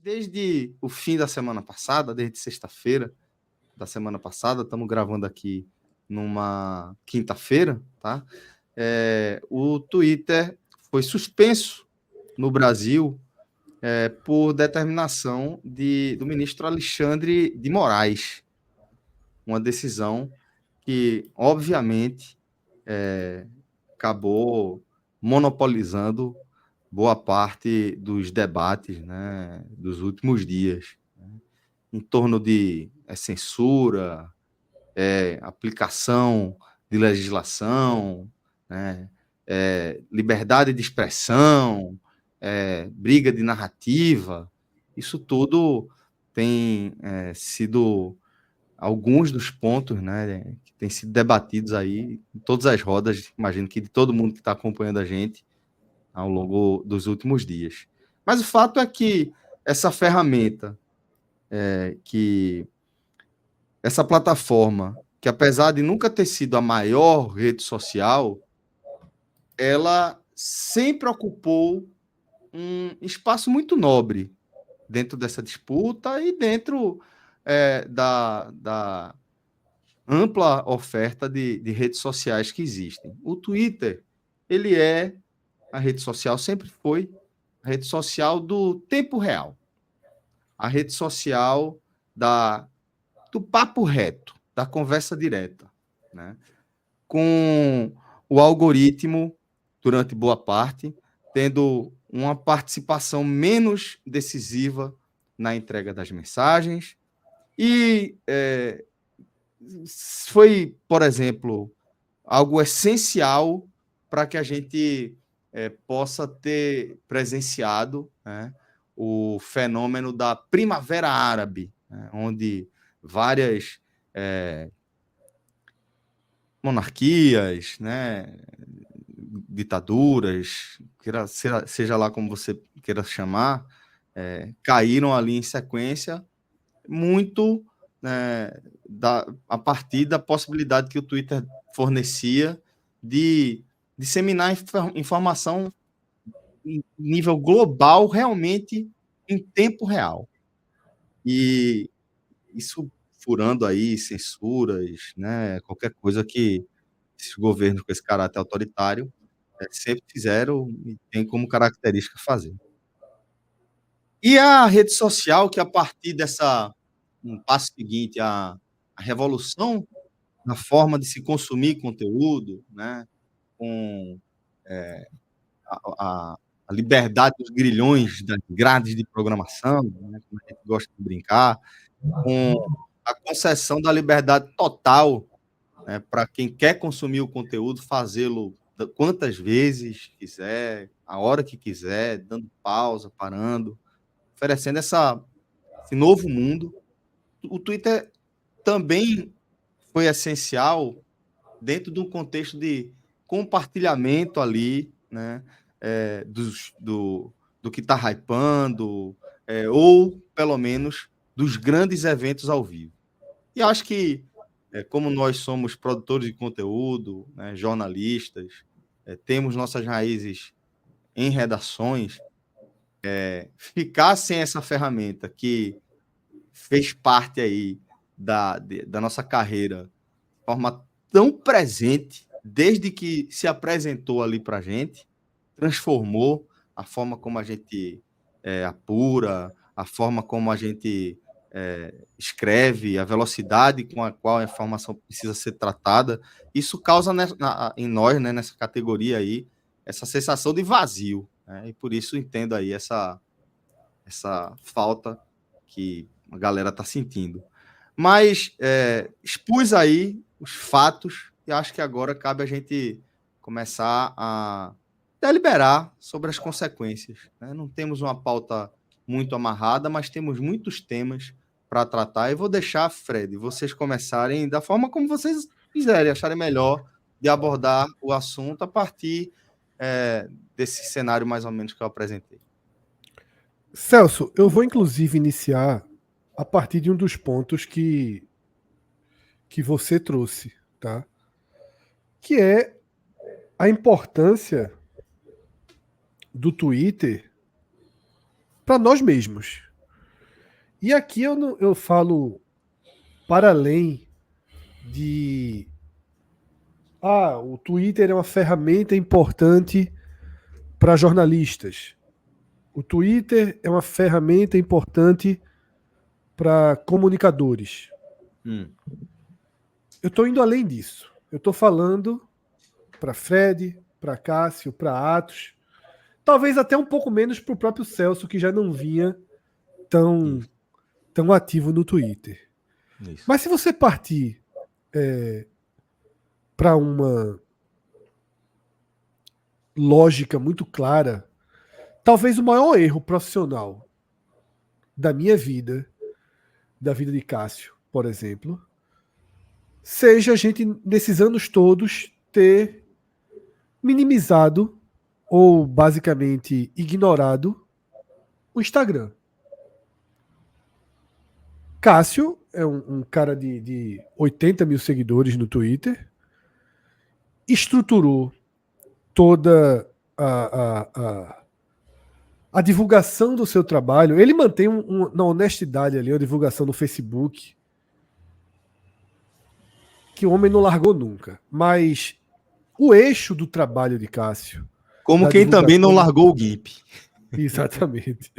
desde o fim da semana passada, desde sexta-feira da semana passada, estamos gravando aqui numa quinta-feira, tá? O Twitter foi suspenso no Brasil por determinação do ministro Alexandre de Moraes. Uma decisão que, obviamente, acabou monopolizando boa parte dos debates, né, dos últimos dias, né, em torno de censura, aplicação de legislação, né, liberdade de expressão, briga de narrativa. Isso tudo tem sido alguns dos pontos, né, que têm sido debatidos aí em todas as rodas, imagino que de todo mundo que está acompanhando a gente ao longo dos últimos dias. Mas o fato é que essa ferramenta, essa plataforma, que apesar de nunca ter sido a maior rede social, ela sempre ocupou um espaço muito nobre dentro dessa disputa e dentro da ampla oferta de redes sociais que existem. O Twitter, ele é a rede social, sempre foi a rede social do tempo real, a rede social do papo reto, da conversa direta, né? Com o algoritmo, durante boa parte, tendo uma participação menos decisiva na entrega das mensagens. E foi, por exemplo, algo essencial para que a gente possa ter presenciado, né, o fenômeno da Primavera Árabe, né, onde várias monarquias, né, ditaduras, seja lá como você queira chamar, caíram ali em sequência, muito a partir da possibilidade que o Twitter fornecia de disseminar informação em nível global, realmente em tempo real. E isso furando aí censuras, né, qualquer coisa que esses governos com esse caráter autoritário sempre fizeram e tem como característica fazer. E a rede social, que a partir um passo seguinte, a revolução na forma de se consumir conteúdo, né, com a liberdade dos grilhões, das grades de programação, né, como a gente gosta de brincar, com a concessão da liberdade total, né, para quem quer consumir o conteúdo, fazê-lo quantas vezes quiser, a hora que quiser, dando pausa, parando, oferecendo esse novo mundo. O Twitter também foi essencial dentro de um contexto de compartilhamento ali, né, do que está hypando, ou, pelo menos, dos grandes eventos ao vivo. E acho que, como nós somos produtores de conteúdo, né, jornalistas, temos nossas raízes em redações, ficar sem essa ferramenta que fez parte aí da nossa carreira de forma tão presente, desde que se apresentou ali para a gente, transformou a forma como a gente apura, a forma como a gente escreve, a velocidade com a qual a informação precisa ser tratada. Isso causa em nós, né, nessa categoria aí, essa sensação de vazio, né? E por isso entendo aí essa falta que a galera está sentindo. Mas expus aí os fatos e acho que agora cabe a gente começar a deliberar sobre as consequências, né? Não temos uma pauta muito amarrada, mas temos muitos temas para tratar. E vou deixar, Fred, vocês começarem da forma como vocês quiserem, acharem melhor de abordar o assunto a partir desse cenário mais ou menos que eu apresentei. Celso, eu vou inclusive iniciar a partir de um dos pontos que você trouxe, tá? Que é a importância do Twitter para nós mesmos. E aqui eu falo para além de o Twitter é uma ferramenta importante para jornalistas. O Twitter é uma ferramenta importante para comunicadores. Eu estou indo além disso. Eu estou falando para Fred, para Cássio, para Atos, talvez até um pouco menos para o próprio Celso, que já não vinha tão ativo no Twitter. Isso. Mas se você partir para uma lógica muito clara, talvez o maior erro profissional da minha vida, da vida de Cássio, por exemplo, seja a gente, nesses anos todos, ter minimizado ou basicamente ignorado o Instagram. Cássio é um cara de 80 mil seguidores no Twitter, estruturou toda a divulgação do seu trabalho. Ele mantém na honestidade ali, a divulgação no Facebook, que o homem não largou nunca. Mas o eixo do trabalho de Cássio... Como quem também não largou o GIMP. Exatamente.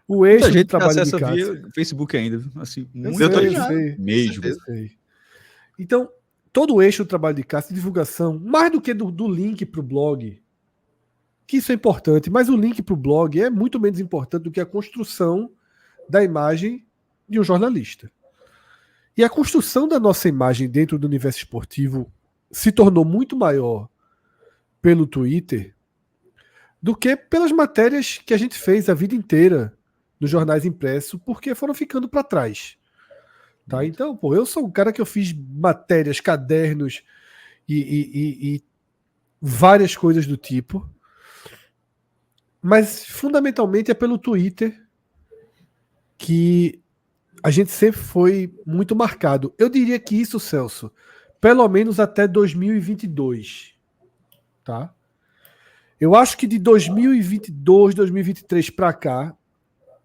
O eixo do trabalho de Cássio... via Facebook ainda. Assim, muito sei. mesmo. Então, todo o eixo do trabalho de Cássio, de divulgação, mais do que do link para o blog, que isso é importante, mas o link para o blog é muito menos importante do que a construção da imagem de um jornalista. E a construção da nossa imagem dentro do universo esportivo se tornou muito maior pelo Twitter do que pelas matérias que a gente fez a vida inteira nos jornais impressos, porque foram ficando para trás. Tá? Então, eu sou um cara que eu fiz matérias, cadernos e várias coisas do tipo, mas fundamentalmente é pelo Twitter que a gente sempre foi muito marcado. Eu diria que isso, Celso, pelo menos até 2022, tá? Eu acho que de 2022, 2023 para cá,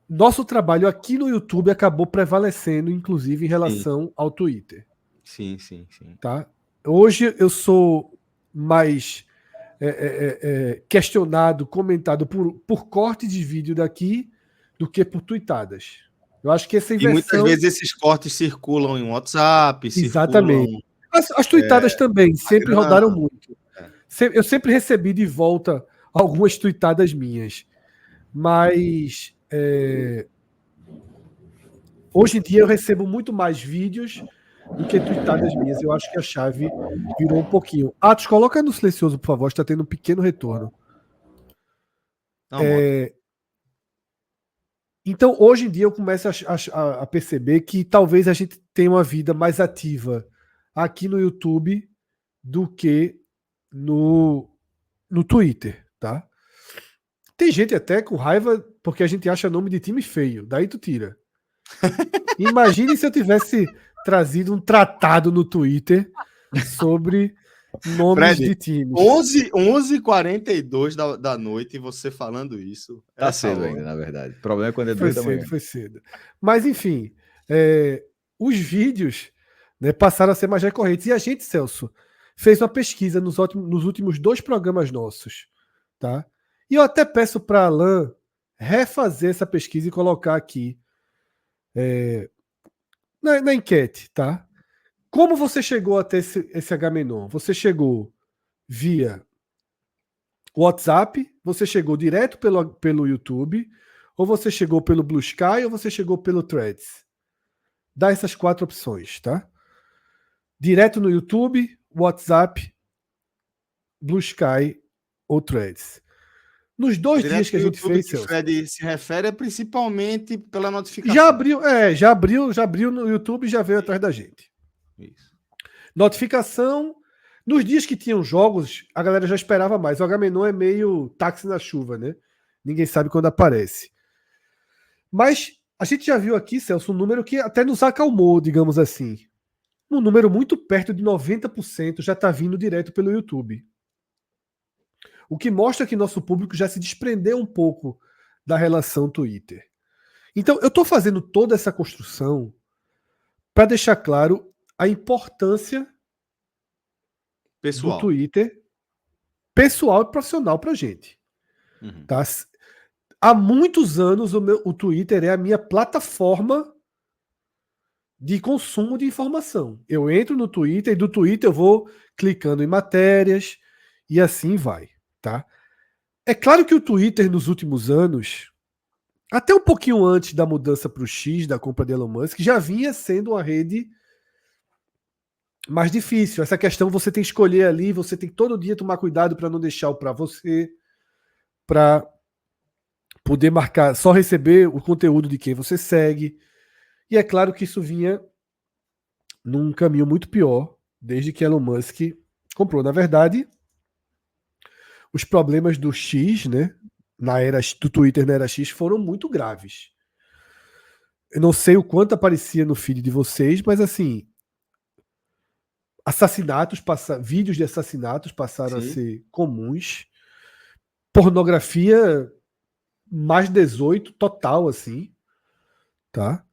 nosso trabalho aqui no YouTube acabou prevalecendo, inclusive, em relação ao Twitter. Sim. Tá? Hoje eu sou mais questionado, comentado por corte de vídeo daqui do que por tweetadas. Eu acho que essa inversão... E muitas vezes esses cortes circulam em WhatsApp, Exatamente. As tweetadas também sempre rodaram muito. Eu sempre recebi de volta algumas tweetadas minhas. Mas hoje em dia eu recebo muito mais vídeos do que tweetadas minhas. Eu acho que a chave virou um pouquinho. Atos, coloca no silencioso, por favor. Está tendo um pequeno retorno. Então, hoje em dia eu começo a perceber que talvez a gente tenha uma vida mais ativa aqui no YouTube do que no Twitter, tá? Tem gente até com raiva porque a gente acha nome de time feio. Daí tu tira. Imagine se eu tivesse trazido um tratado no Twitter sobre nomes Fred, de times. 11h42 da noite e você falando isso. Tá cedo ainda, na verdade. O problema é quando é 2 da manhã. Foi cedo. Mas, enfim, os vídeos, né, passaram a ser mais recorrentes. E a gente, Celso, fez uma pesquisa nos últimos 2 programas nossos. Tá? E eu até peço para Alan refazer essa pesquisa e colocar aqui na enquete, tá? Como você chegou até esse Agamenon? Você chegou via WhatsApp? Você chegou direto pelo YouTube? Ou você chegou pelo Blue Sky? Ou você chegou pelo Threads? Dá essas 4 opções, tá? Direto no YouTube, WhatsApp, Blue Sky ou Threads. Nos 2 dias que a gente fez, que o Fred se refere é principalmente pela notificação. Já abriu no YouTube e já veio atrás da gente. Isso. Notificação. Nos dias que tinham jogos, a galera já esperava mais. O Agamenon é meio táxi na chuva, né? Ninguém sabe quando aparece. Mas a gente já viu aqui, Celso, um número que até nos acalmou, digamos assim. Um número muito perto de 90% já está vindo direto pelo YouTube. O que mostra que nosso público já se desprendeu um pouco da relação Twitter. Então, eu estou fazendo toda essa construção para deixar claro a importância do Pessoal. Twitter pessoal e profissional para a gente. Uhum. Tá? Há muitos anos o Twitter é a minha plataforma de consumo de informação. Eu entro no Twitter e do Twitter eu vou clicando em matérias e assim vai. Tá? É claro que o Twitter nos últimos anos, até um pouquinho antes da mudança para o X, da compra de Elon Musk, já vinha sendo uma rede mais difícil. Essa questão você tem que escolher ali, você tem que todo dia tomar cuidado para não deixar o para você, para poder marcar, só receber o conteúdo de quem você segue. E é claro que isso vinha num caminho muito pior desde que Elon Musk comprou. Na verdade, os problemas do X, né, na era do Twitter na era X foram muito graves. Eu não sei o quanto aparecia no feed de vocês, mas assim, vídeos de assassinatos passaram a Sim. ser comuns. Pornografia mais 18 total, assim, tá?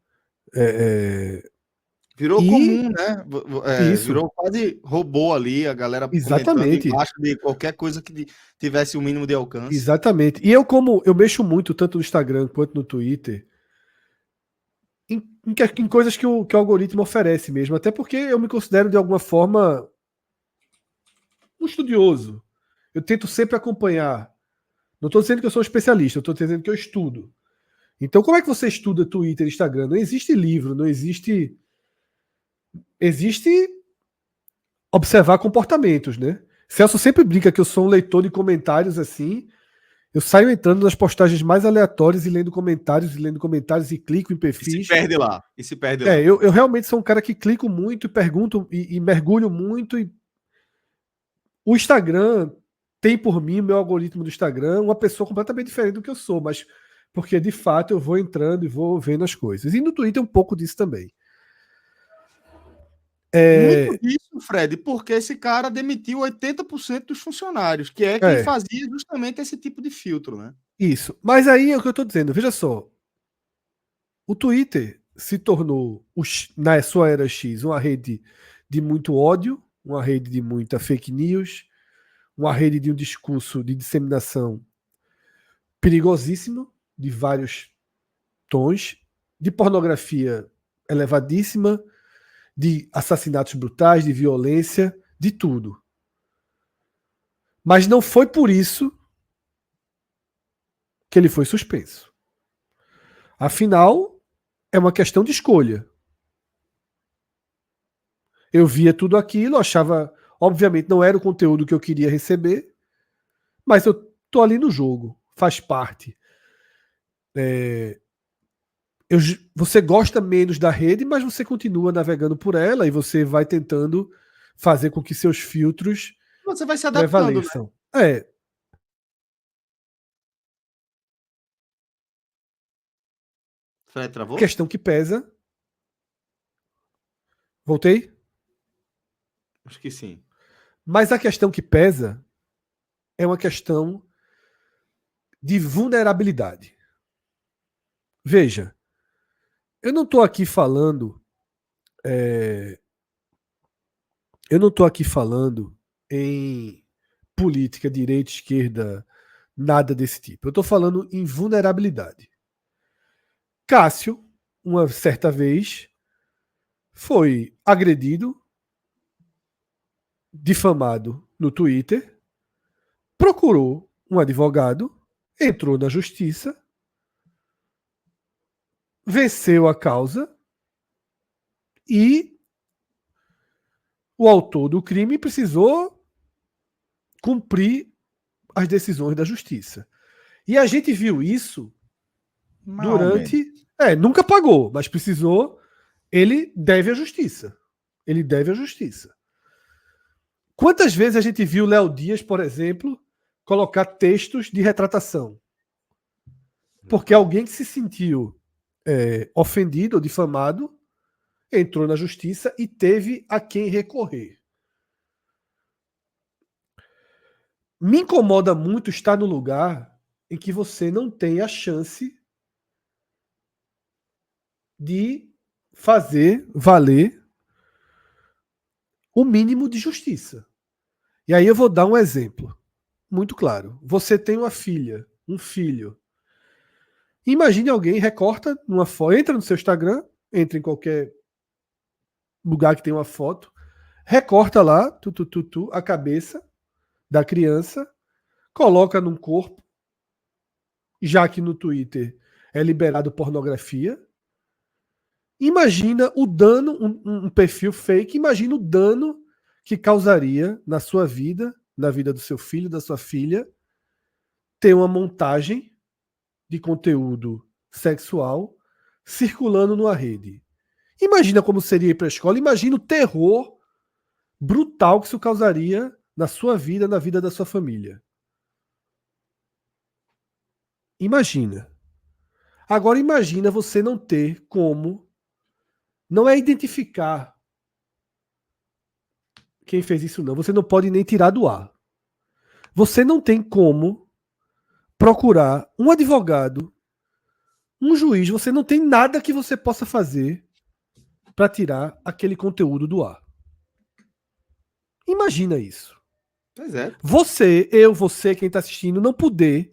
Virou E comum, né? isso, Virou quase robô ali, a galera comentando exatamente, embaixo de qualquer coisa que tivesse o mínimo de alcance. exatamente. E eu, como eu mexo muito, tanto no Instagram quanto no Twitter, em coisas que o algoritmo oferece mesmo, até porque eu me considero, de alguma forma, um estudioso. Eu tento sempre acompanhar. Não estou dizendo que eu sou especialista, eu estou dizendo que eu estudo. Então, como é que você estuda Twitter e Instagram? Não existe livro, não existe. Existe observar comportamentos, né? Celso sempre brinca que eu sou um leitor de comentários assim. Eu saio entrando nas postagens mais aleatórias e lendo comentários e clico em E se perfis. perde lá. E se perde lá. Eu realmente sou um cara que clico muito e pergunto e mergulho muito. E o Instagram tem por mim, o meu algoritmo do Instagram, uma pessoa completamente diferente do que eu sou, mas porque de fato eu vou entrando e vou vendo as coisas. E no Twitter um pouco disso também. Muito É, disso, Fred, porque esse cara demitiu 80% dos funcionários, que é quem é fazia justamente esse tipo de filtro, né? isso. Mas aí é o que eu estou dizendo. Veja só, o Twitter se tornou, na sua era X, uma rede de muito ódio, uma rede de muita fake news, uma rede de um discurso de disseminação perigosíssimo, de vários tons, de pornografia elevadíssima, de assassinatos brutais, de violência, de tudo. Mas não foi por isso que ele foi suspenso. Afinal, é uma questão de escolha. Eu via tudo aquilo, achava, obviamente, não era o conteúdo que eu queria receber, mas eu tô ali no jogo, faz parte. É, você gosta menos da rede, mas você continua navegando por ela e você vai tentando fazer com que seus filtros Você vai se adaptando, né? prevaleçam. É, Fred travou? questão que pesa. Voltei? Acho que sim. Mas a questão que pesa é uma questão de vulnerabilidade. Veja, eu não estou aqui falando. é, eu não estou aqui falando em política, direita, esquerda, nada desse tipo. Eu estou falando em vulnerabilidade. Cássio, uma certa vez, foi agredido, difamado no Twitter, procurou um advogado, entrou na justiça, venceu a causa e o autor do crime precisou cumprir as decisões da justiça. E a gente viu isso Mal menos. durante. Nunca pagou, mas precisou. Ele deve à justiça. Ele deve à justiça. Quantas vezes a gente viu Léo Dias, por exemplo, colocar textos de retratação? Porque alguém que se sentiu ofendido ou difamado entrou na justiça e teve a quem recorrer. Me incomoda muito estar no lugar em que você não tem a chance de fazer valer o mínimo de justiça. E aí eu vou dar um exemplo muito claro. Você tem uma filha, um filho. Imagine alguém recorta numa foto, entra no seu Instagram, entra em qualquer lugar que tem uma foto, recorta lá, a cabeça da criança, coloca num corpo, já que no Twitter é liberado pornografia. Imagina o dano, um perfil fake, imagina o dano que causaria na sua vida, na vida do seu filho, da sua filha, ter uma montagem de conteúdo sexual circulando numa rede. Imagina como seria ir para a escola, imagina o terror brutal que isso causaria na sua vida, na vida da sua família. Imagina. Agora imagina você não ter como, não é identificar quem fez isso não, você não pode nem tirar do ar. Você não tem como procurar um advogado, um juiz, você não tem nada que você possa fazer para tirar aquele conteúdo do ar. Imagina isso. Pois é. Você, quem está assistindo, não poder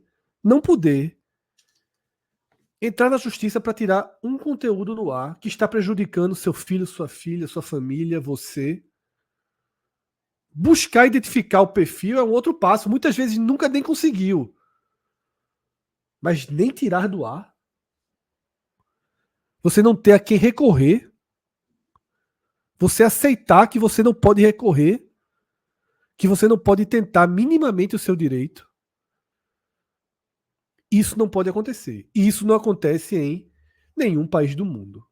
entrar na justiça para tirar um conteúdo no ar que está prejudicando seu filho, sua filha, sua família, você. Buscar identificar o perfil é um outro passo. Muitas vezes nunca nem conseguiu. Mas nem tirar do ar. Você não ter a quem recorrer. Você aceitar que você não pode recorrer. Que você não pode tentar minimamente o seu direito. Isso não pode acontecer. E isso não acontece em nenhum país do mundo.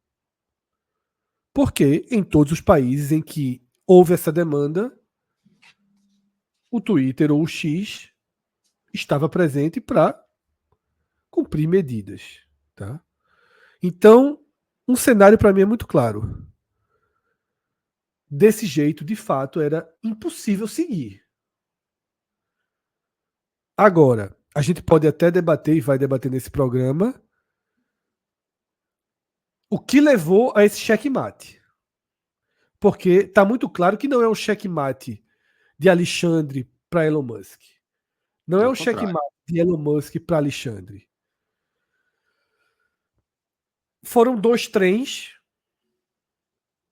Porque em todos os países em que houve essa demanda, o Twitter ou o X estava presente para cumprir medidas. Tá? Então, um cenário para mim é muito claro. Desse jeito, de fato, era impossível seguir. Agora, a gente pode até debater, e vai debater nesse programa, o que levou a esse checkmate. Porque está muito claro que não é um checkmate de Alexandre para Elon Musk. Não é um checkmate de Elon Musk para Alexandre. Foram dois trens,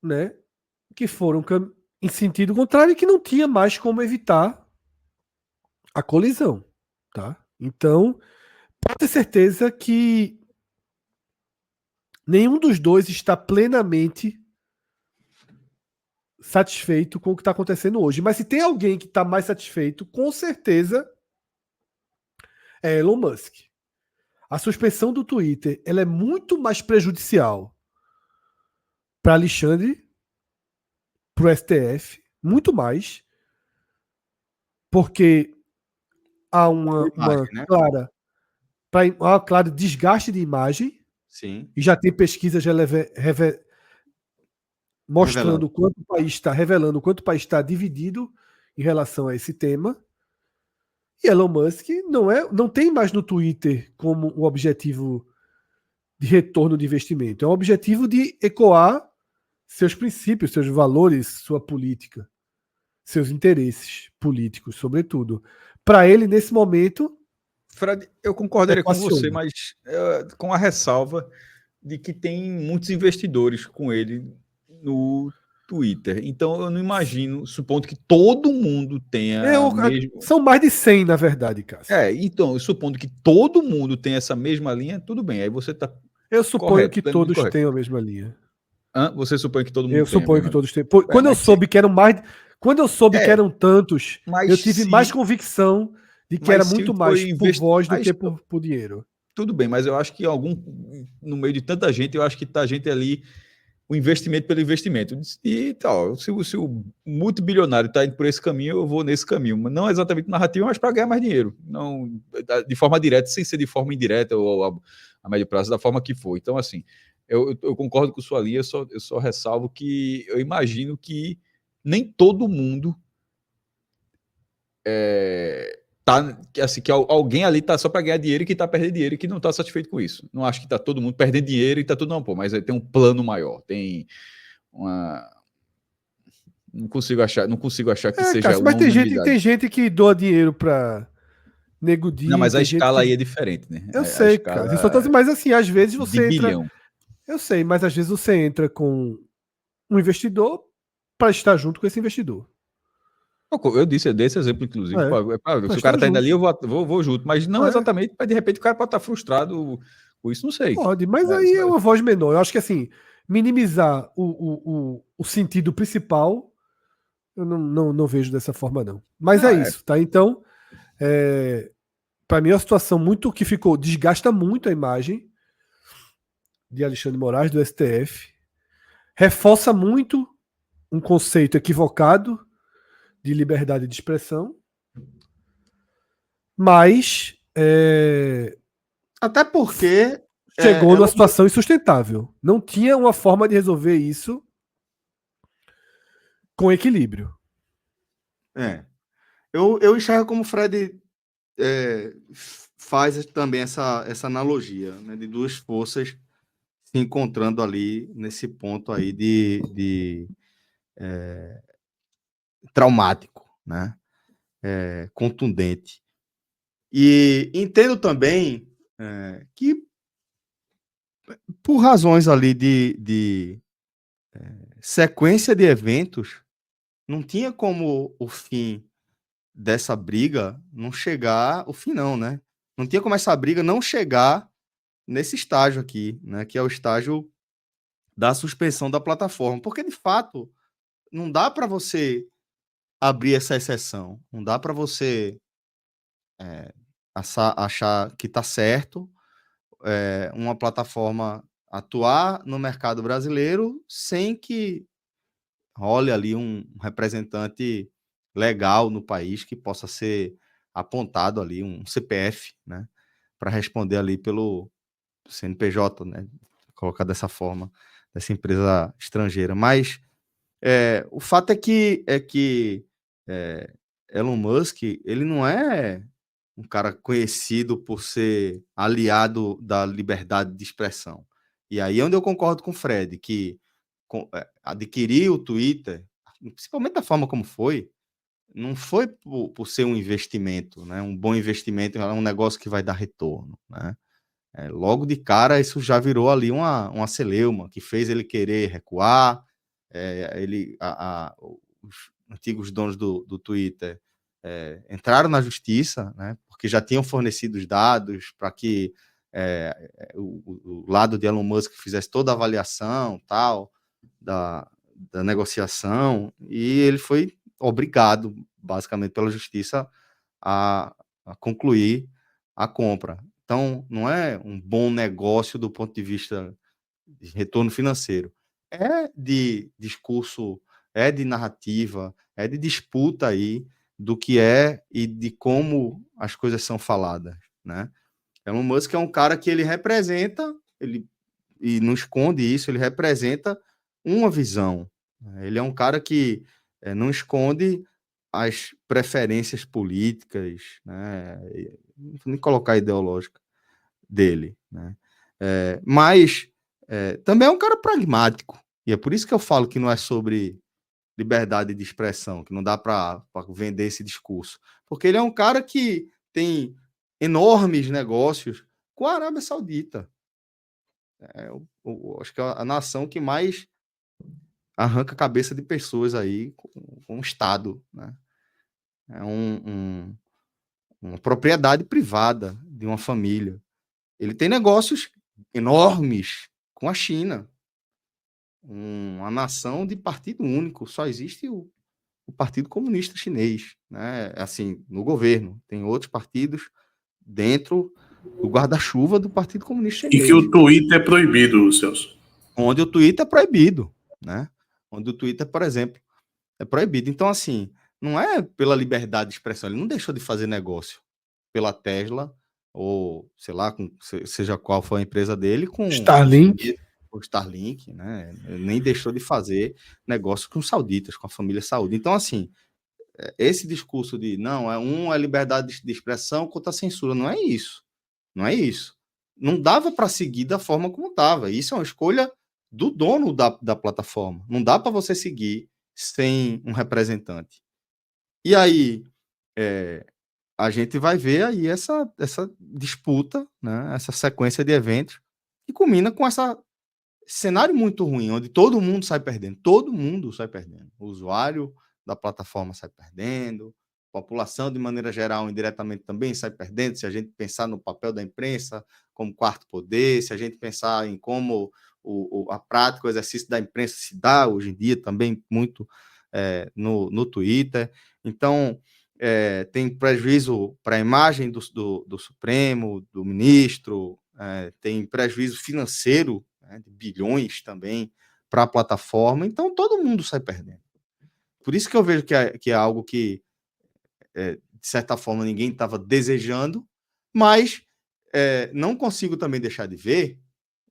né, que foram em sentido contrário e que não tinha mais como evitar a colisão. Tá? Então, pode ter certeza que nenhum dos dois está plenamente satisfeito com o que está acontecendo hoje. Mas se tem alguém que está mais satisfeito, com certeza é Elon Musk. A suspensão do Twitter ela é muito mais prejudicial para Alexandre, para o STF, muito mais, porque há uma clara, uma clara desgaste de imagem. Sim. E já tem pesquisas mostrando quanto o país está, revelando quanto o país está dividido em relação a esse tema. E Elon Musk não tem mais no Twitter como um objetivo de retorno de investimento. É um objetivo de ecoar seus princípios, seus valores, sua política, seus interesses políticos, sobretudo. Para ele, nesse momento... Fred, eu concordaria com você, mas com a ressalva de que tem muitos investidores com ele no Twitter. Então, eu não imagino, supondo que todo mundo tenha... São mais de 100, na verdade, Cássio. Então, supondo que todo mundo tenha essa mesma linha, tudo bem. Aí você está... Eu suponho que todos tenham a mesma linha. Você supõe que todo mundo Eu tem? Suponho que todos tenham. Quando eu soube que eram mais... Quando eu soube que eram tantos, eu tive mais convicção de que era muito mais por voz do que por dinheiro. Tudo bem, mas eu acho que no meio de tanta gente, eu acho que tá gente ali, o investimento pelo investimento. E tal, se o multibilionário está indo por esse caminho, eu vou nesse caminho. Mas não exatamente narrativa, mas para ganhar mais dinheiro. Não de forma direta, sem ser de forma indireta ou a médio prazo, da forma que for. Então, assim, eu concordo com sua linha, eu só ressalvo que eu imagino que nem todo mundo tá, assim, que alguém ali tá só para ganhar dinheiro e que tá perdendo dinheiro e que não tá satisfeito com isso. Não acho que tá todo mundo perdendo dinheiro e tá tudo, não, pô, mas aí tem um plano maior, tem uma... Não consigo achar que seja Cássio, mas uma unanimidade. tem gente que doa dinheiro pra Nego Não, Di, mas a tem gente escala aí que. é diferente, né? Eu A sei, escala cara. Eu só tô dizendo, mas assim, às vezes de você entra. bilhão. Eu sei, mas às vezes você entra com um investidor para estar junto com esse investidor. Eu dei esse exemplo, inclusive. É, Pô, pra se o cara estar tá indo junto. ali, eu vou junto. Mas não É, exatamente, mas de repente o cara pode estar frustrado com isso, não sei. pode, mas É, aí é uma voz menor. Eu acho que assim, minimizar o sentido principal, eu não vejo dessa forma, não. Mas não, é é, isso, tá? Então, para mim é uma situação muito que ficou, desgasta muito a imagem de Alexandre Moraes, do STF, reforça muito um conceito equivocado de liberdade de expressão, mas Até porque chegou numa Elon Musk, situação insustentável. Não tinha uma forma de resolver isso com equilíbrio. eu enxergo como o Fred faz também essa analogia, né, de duas forças se encontrando ali nesse ponto aí de traumático, né, contundente. E entendo também que por razões ali de sequência de eventos, não tinha como o fim dessa briga não chegar, o fim não, né? Não tinha como essa briga não chegar nesse estágio aqui, né? Que é o estágio da suspensão da plataforma. Porque, de fato, não dá para você abrir essa exceção. Não dá para você achar que está certo uma plataforma atuar no mercado brasileiro sem que role ali um representante legal no país que possa ser apontado ali, um CPF, né, para responder ali pelo CNPJ, né, colocar dessa forma, dessa empresa estrangeira. Mas o fato é que Elon Musk, ele não é um cara conhecido por ser aliado da liberdade de expressão. E aí é onde eu concordo com o Fred, que adquirir o Twitter, principalmente da forma como foi, não foi por ser um investimento, né? Um bom investimento, é um negócio que vai dar retorno, né? Logo de cara, isso já virou ali uma celeuma, que fez ele querer recuar, os antigos donos do Twitter entraram na justiça, né? Porque já tinham fornecido os dados para que o lado de Elon Musk fizesse toda a avaliação, tal, da negociação, e ele foi obrigado, basicamente, pela justiça a concluir a compra. Então, não é um bom negócio do ponto de vista de retorno financeiro. É de discurso, é de narrativa, é de disputa aí do que é e de como as coisas são faladas, né? Elon Musk é um cara que ele representa, e não esconde isso, ele representa uma visão. Ele é um cara que não esconde as preferências políticas, né? Não vou nem colocar ideológica dele, né? Mas também é um cara pragmático, e é por isso que eu falo que não é sobre liberdade de expressão, que não dá para vender esse discurso, porque ele é um cara que tem enormes negócios com a Arábia Saudita. Acho que é a nação que mais arranca a cabeça de pessoas aí com o Estado, né? É uma propriedade privada de uma família. Ele tem negócios enormes com a China, uma nação de partido único. Só existe o Partido Comunista Chinês, né? Assim, no governo. Tem outros partidos dentro do guarda-chuva do Partido Comunista E que Chinês, o Twitter é proibido, Celso. onde o Twitter é proibido, né? Onde o Twitter, por exemplo, é proibido. Então, assim, não é pela liberdade de expressão. Ele não deixou de fazer negócio pela Tesla, ou sei lá, seja qual for a empresa dele, com os Starlink. chineses, o Starlink, né? Ele nem deixou de fazer negócio com os sauditas, com a família saudita. Então, assim, esse discurso de não, é liberdade de expressão contra a censura. Não é isso. Não é isso. Não dava para seguir da forma como estava. Isso é uma escolha do dono da plataforma. Não dá para você seguir sem um representante. E aí, a gente vai ver aí essa disputa, né, essa sequência de eventos, que culmina com esse cenário muito ruim, onde todo mundo sai perdendo. Todo mundo sai perdendo. O usuário da plataforma sai perdendo, a população, de maneira geral, indiretamente também sai perdendo, se a gente pensar no papel da imprensa como quarto poder, se a gente pensar em como a prática, o exercício da imprensa se dá hoje em dia também muito no Twitter. Então, tem prejuízo para a imagem do Supremo, do ministro, tem prejuízo financeiro, né, de bilhões também para a plataforma. Então, todo mundo sai perdendo. Por isso que eu vejo que é algo que, de certa forma, ninguém estava desejando, mas não consigo também deixar de ver,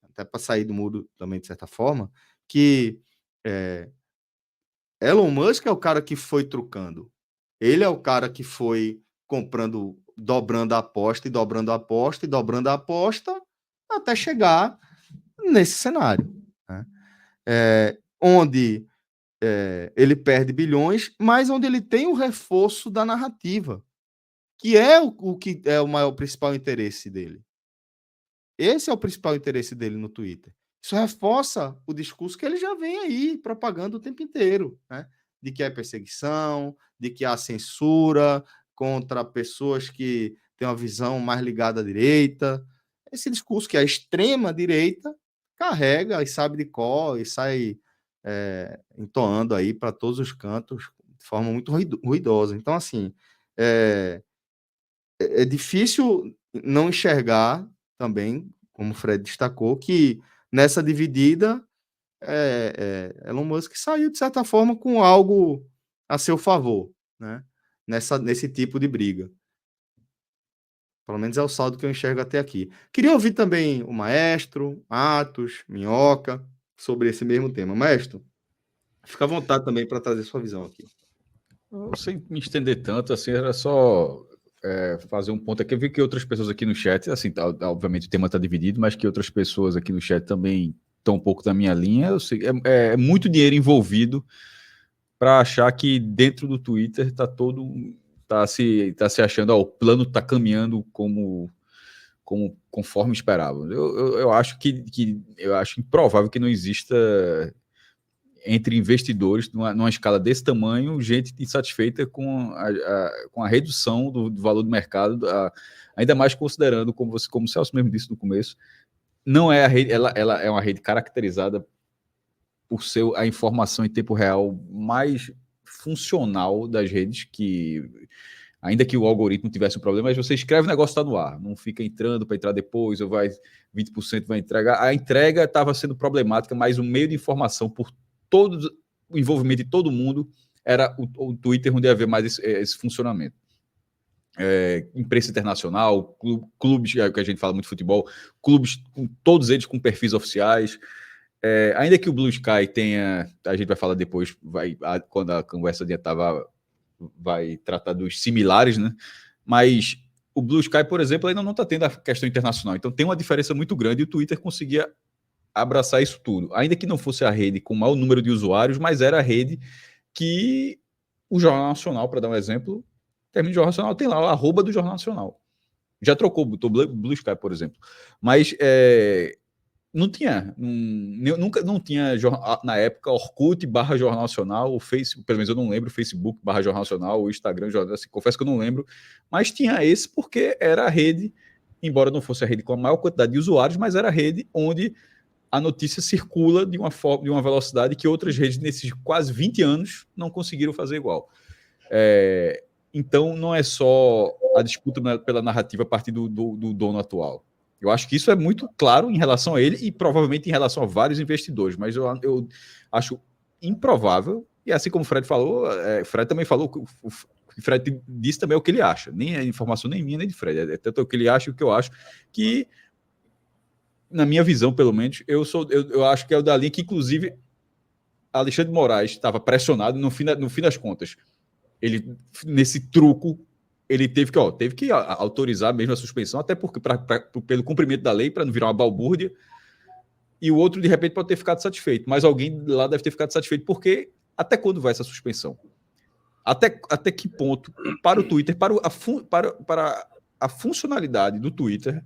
até para sair do muro também, de certa forma, que Elon Musk é o cara que foi trucando. Ele é o cara que foi comprando, dobrando a aposta, e dobrando a aposta, e dobrando a aposta, até chegar nesse cenário, né? Onde ele perde bilhões, mas onde ele tem o reforço da narrativa, que é o que é o maior principal interesse dele. Esse é o principal interesse dele no Twitter. Isso reforça o discurso que ele já vem aí propagando o tempo inteiro, né? De que é perseguição, de que há censura contra pessoas que têm uma visão mais ligada à direita. Esse discurso que a extrema-direita carrega e sabe de cor e sai entoando aí para todos os cantos de forma muito ruidosa. Então, assim, é difícil não enxergar também, como o Fred destacou, que nessa dividida, Elon Musk saiu, de certa forma, com algo a seu favor, né? Nesse tipo de briga. Pelo menos é o saldo que eu enxergo até aqui. Queria ouvir também o Maestro, Atos, Minhoca, sobre esse mesmo tema. Maestro, fica à vontade também para trazer sua visão aqui. Sem me estender tanto, assim, era só fazer um ponto aqui. Eu vi que outras pessoas aqui no chat, assim, obviamente o tema está dividido, mas que outras pessoas aqui no chat também estão um pouco da minha linha. Eu sei, é muito dinheiro envolvido para achar que dentro do Twitter tá se achando, o plano está caminhando conforme esperava. Eu acho eu acho improvável que não exista entre investidores, numa escala desse tamanho, gente insatisfeita com a redução do valor do mercado, ainda mais considerando, como o Celso mesmo disse no começo, não é a rede, ela é uma rede caracterizada por ser a informação em tempo real mais funcional das redes, que ainda que o algoritmo tivesse um problema, mas você escreve o negócio, está no ar, não fica entrando para entrar depois, ou 20% vai entregar. A entrega estava sendo problemática, mas o meio de informação por todo o envolvimento de todo mundo era o Twitter, onde ia haver mais esse funcionamento. Imprensa internacional, clubes, que a gente fala muito de futebol, clubes, todos eles com perfis oficiais. Ainda que o Blue Sky tenha, a gente vai falar depois, quando a conversa adiantava, vai tratar dos similares, né? Mas o Blue Sky, por exemplo, ainda não está tendo a questão internacional. Então tem uma diferença muito grande e o Twitter conseguia abraçar isso tudo. Ainda que não fosse a rede com o maior número de usuários, mas era a rede que o Jornal Nacional, para dar um exemplo, termino de Jornal Nacional, tem lá o @ do Jornal Nacional. Já trocou, botou Blue Sky, por exemplo. Mas não tinha, nunca não tinha na época Orkut / Jornal Nacional, o Facebook, pelo menos eu não lembro, Facebook / Jornal Nacional, o Instagram, assim, confesso que eu não lembro, mas tinha esse porque era a rede, embora não fosse a rede com a maior quantidade de usuários, mas era a rede onde a notícia circula de uma velocidade que outras redes nesses quase 20 anos não conseguiram fazer igual. Então não é só a disputa pela narrativa a partir do dono atual. Eu acho que isso é muito claro em relação a ele e provavelmente em relação a vários investidores, mas eu acho improvável, e assim como o Fred falou, Fred também falou, o Fred disse também o que ele acha, nem a informação nem minha nem de Fred, tanto o que ele acha e o que eu acho, que na minha visão, pelo menos, eu acho que é o da linha que, inclusive, Alexandre de Moraes estava pressionado no fim das contas. Ele, nesse truco, ele teve que autorizar mesmo a suspensão, até porque pelo cumprimento da lei, para não virar uma balbúrdia, e o outro, de repente, pode ter ficado satisfeito, mas alguém lá deve ter ficado satisfeito, porque até quando vai essa suspensão? Até que ponto, para o Twitter, para a funcionalidade do Twitter,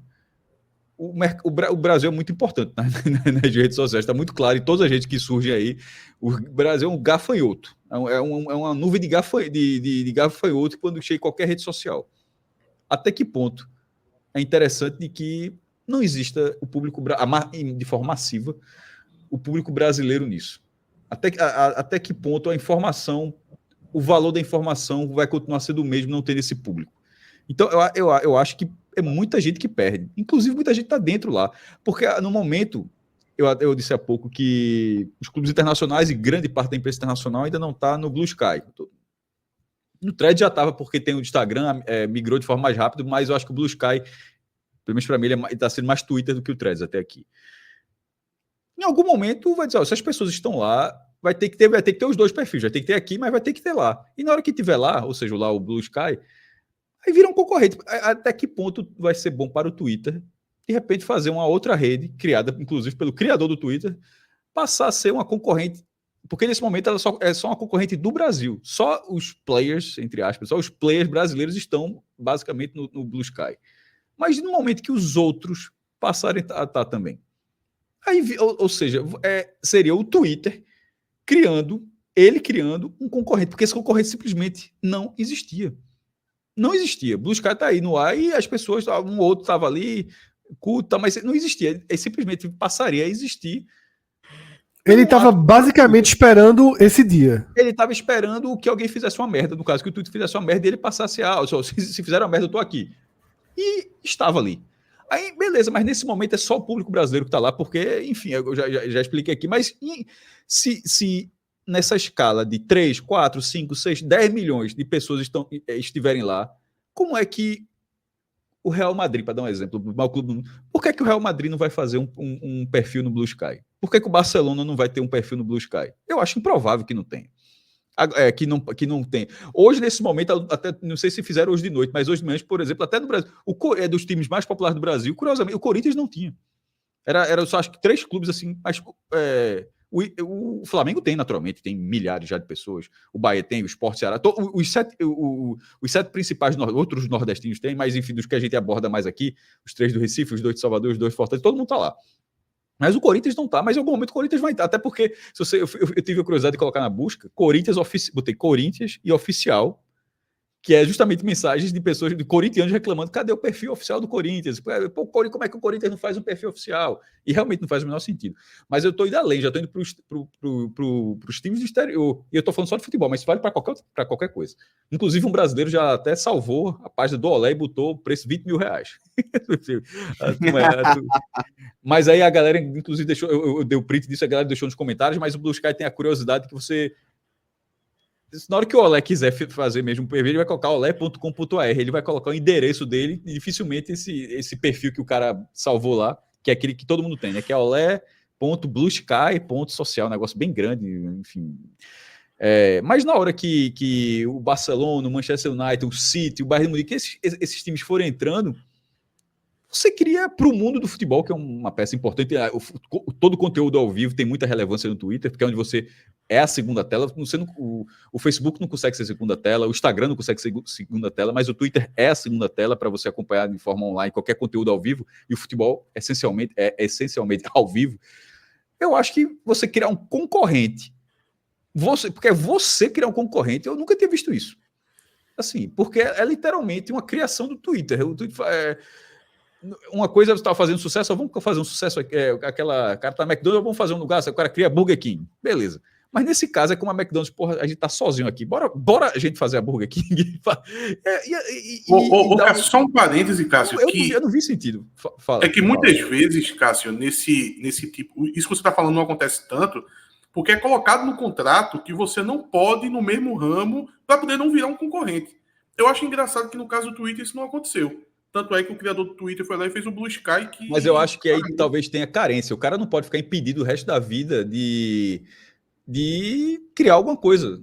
o Brasil é muito importante nas redes sociais, está muito claro, e toda a gente que surge aí, o Brasil é um gafanhoto, é uma nuvem de gafanhoto quando chega em qualquer rede social. Até que ponto é interessante de que não exista o público, de forma massiva, o público brasileiro nisso? Até que ponto a informação, o valor da informação vai continuar sendo o mesmo não tendo esse público? Então, eu acho que é muita gente que perde. Inclusive, muita gente está dentro lá. Porque, no momento, eu disse há pouco que os clubes internacionais e grande parte da imprensa internacional ainda não está no Blue Sky. No Thread já estava, porque tem o Instagram, migrou de forma mais rápida, mas eu acho que o Blue Sky, pelo menos para mim, ele está sendo mais Twitter do que o Threads até aqui. Em algum momento, vai dizer, se as pessoas estão lá, vai ter que ter os dois perfis, vai ter que ter aqui, mas vai ter que ter lá. E na hora que tiver lá, ou seja, lá o Blue Sky, aí vira um concorrente. Até que ponto vai ser bom para o Twitter, de repente, fazer uma outra rede, criada, inclusive, pelo criador do Twitter, passar a ser uma concorrente, porque nesse momento ela é só uma concorrente do Brasil. Só os players, entre aspas, só os players brasileiros estão, basicamente, no Blue Sky. Mas no momento que os outros passarem a estar também. Aí, ou seja, seria o Twitter criando um concorrente, porque esse concorrente simplesmente não existia. Não existia. Blue Sky está aí no ar e as pessoas, um ou outro estava ali, mas não existia. Ele simplesmente passaria a existir. Ele estava basicamente esperando esse dia. Ele estava esperando que alguém fizesse uma merda, no caso, que o Twitter fizesse uma merda e ele passasse se fizeram uma merda, eu estou aqui. E estava ali. Aí, beleza, mas nesse momento é só o público brasileiro que está lá, porque, enfim, eu já expliquei aqui, mas se nessa escala de 3, 4, 5, 6, 10 milhões de pessoas estiverem lá, como é que o Real Madrid, para dar um exemplo, por que o Real Madrid não vai fazer um perfil no Blue Sky? Por que o Barcelona não vai ter um perfil no Blue Sky? Eu acho improvável que não tenha. Que não tem. Hoje, nesse momento, até não sei se fizeram hoje de noite, mas hoje de manhã, por exemplo, até no Brasil, é dos times mais populares do Brasil, curiosamente, o Corinthians não tinha. Era só acho que 3 clubes assim, mas o Flamengo tem, naturalmente, tem milhares já de pessoas. O Bahia tem, o Sport Ceará. Os 7 principais outros nordestinos têm, mas enfim, dos que a gente aborda mais aqui, os 3 do Recife, os 2 de Salvador, os 2 de Fortaleza, todo mundo tá lá. Mas o Corinthians não tá, mas em algum momento o Corinthians vai estar. Até porque eu tive a curiosidade de colocar na busca botei Corinthians e oficial, que é justamente mensagens de pessoas, de corintianos reclamando, cadê o perfil oficial do Corinthians? Pô, como é que o Corinthians não faz um perfil oficial? E realmente não faz o menor sentido. Mas eu estou indo além, já estou indo para os times do exterior. E eu estou falando só de futebol, mas isso vale para qualquer coisa. Inclusive, um brasileiro já até salvou a página do Olé e botou o preço de R$20 mil. Mas aí a galera, inclusive, deixou, eu dei o print disso, a galera deixou nos comentários, mas o Blue Sky tem a curiosidade que você... Na hora que o Olé quiser fazer mesmo um PV, ele vai colocar olé.com.br, ele vai colocar o endereço dele e dificilmente esse perfil que o cara salvou lá, que é aquele que todo mundo tem, né? Que é olé.bluesky.social, um negócio bem grande, enfim. Mas na hora que o Barcelona, o Manchester United, o City, o Bayern de Munique, esses times forem entrando, você cria para o mundo do futebol, que é uma peça importante. Todo o conteúdo ao vivo tem muita relevância no Twitter, porque é onde você é a segunda tela. O Facebook não consegue ser segunda tela, o Instagram não consegue ser segunda tela, mas o Twitter é a segunda tela para você acompanhar de forma online qualquer conteúdo ao vivo, e o futebol é essencialmente ao vivo. Eu acho que você criar um concorrente, porque você criar um concorrente, eu nunca tinha visto isso. Assim, porque é literalmente uma criação do Twitter. O Twitter uma coisa você estava fazendo sucesso, vamos fazer um sucesso, aquela cara tá McDonald's, vamos fazer um lugar, o cara cria Burger King, beleza. Mas nesse caso é como a McDonald's, porra, a gente tá sozinho aqui, bora a gente fazer a Burger King. Cássio, só um parêntese, Cássio. Eu não vi sentido. Fala, muitas vezes, Cássio, nesse tipo, isso que você está falando não acontece tanto, porque é colocado no contrato que você não pode ir no mesmo ramo para poder não virar um concorrente. Eu acho engraçado que no caso do Twitter isso não aconteceu. Tanto é que o criador do Twitter foi lá e fez o Blue Sky. Mas eu acho que aí talvez tenha carência. O cara não pode ficar impedido o resto da vida de criar alguma coisa.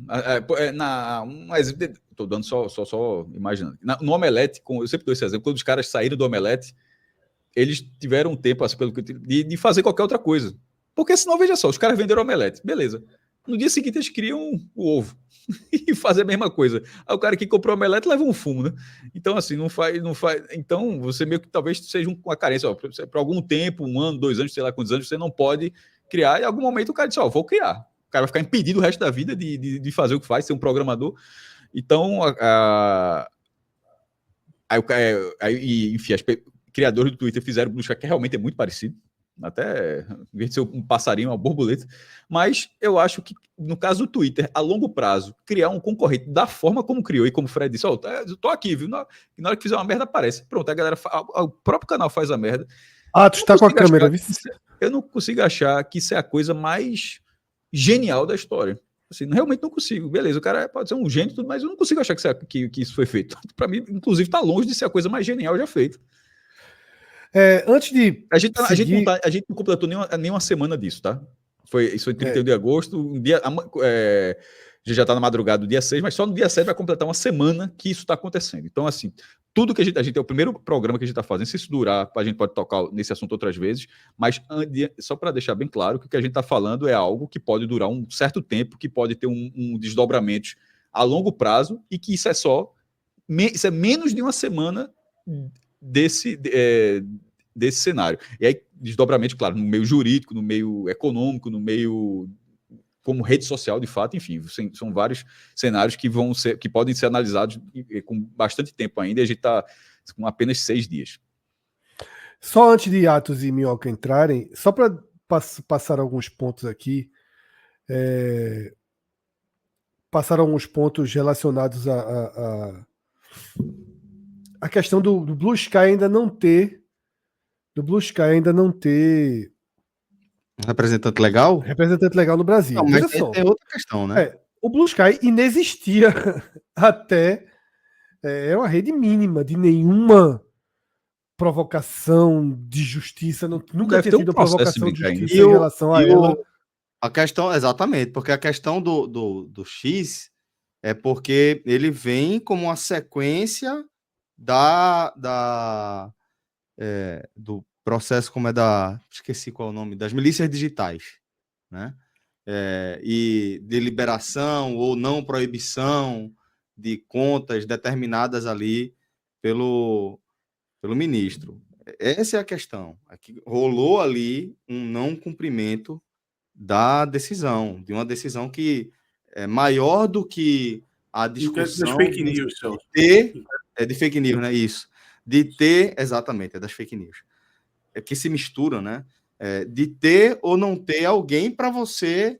Estou dando só imaginando. No Omelete, eu sempre dou esse exemplo, quando os caras saíram do Omelete, eles tiveram um tempo, assim, de fazer qualquer outra coisa. Porque senão, veja só, os caras venderam o Omelete, beleza. No dia seguinte, eles criam o ovo e fazem a mesma coisa. Aí o cara que comprou o Omelete leva um fumo, né? Então, assim, não faz. Então, você meio que talvez seja uma carência. Por algum tempo, 1 ano, 2 anos, sei lá quantos anos, você não pode criar. E em algum momento o cara diz, vou criar. O cara vai ficar impedido o resto da vida de fazer o que faz, ser um programador. Então, enfim, os criadores do Twitter fizeram o Blue Sky, que realmente é muito parecido. Até, em vez de ser um passarinho, uma borboleta. Mas eu acho que, no caso do Twitter, a longo prazo, criar um concorrente da forma como criou, e como o Fred disse, eu tô aqui, viu? Na hora que fizer uma merda, aparece. Pronto, a galera, o próprio canal faz a merda. Tu está com a câmera, viu? Eu não consigo achar que isso é a coisa mais genial da história. Assim, realmente não consigo. Beleza, o cara pode ser um gênio e tudo, mas eu não consigo achar que isso foi feito. Para mim, inclusive, tá longe de ser a coisa mais genial já feita. Antes de. A gente não completou nenhuma semana disso, tá? Isso foi 31 de agosto. Já está na madrugada do dia 6, mas só no dia 7 vai completar uma semana que isso está acontecendo. Então, assim, tudo que a gente é o primeiro programa que a gente está fazendo. Se isso durar, a gente pode tocar nesse assunto outras vezes, mas só para deixar bem claro que o que a gente está falando é algo que pode durar um certo tempo, que pode ter um desdobramento a longo prazo e que isso é menos de uma semana desse cenário. E aí, desdobramento, claro, no meio jurídico, no meio econômico, no meio como rede social, de fato, enfim, são vários cenários que podem ser analisados com bastante tempo ainda, e a gente está com apenas 6 dias. Só antes de Atos e Minhoca entrarem, só para passar alguns pontos aqui, passar alguns pontos relacionados a questão do Blue Sky ainda não ter representante legal no Brasil. Não, mas tem outra questão, né? O Blue Sky inexistia até é uma rede mínima de nenhuma provocação de justiça, nunca tinha tido provocação de justiça em relação a ela. A questão, exatamente, porque a questão do X é porque ele vem como uma sequência do processo, como esqueci qual é o nome, das milícias digitais, né? E de liberação ou não proibição de contas determinadas ali pelo ministro. Essa é a questão. Aqui rolou ali um não cumprimento da decisão, de uma decisão que é maior do que a discussão das fake news, de fake news, né? Isso. Exatamente, é das fake news. Que se misturam, né? De ter ou não ter alguém para você.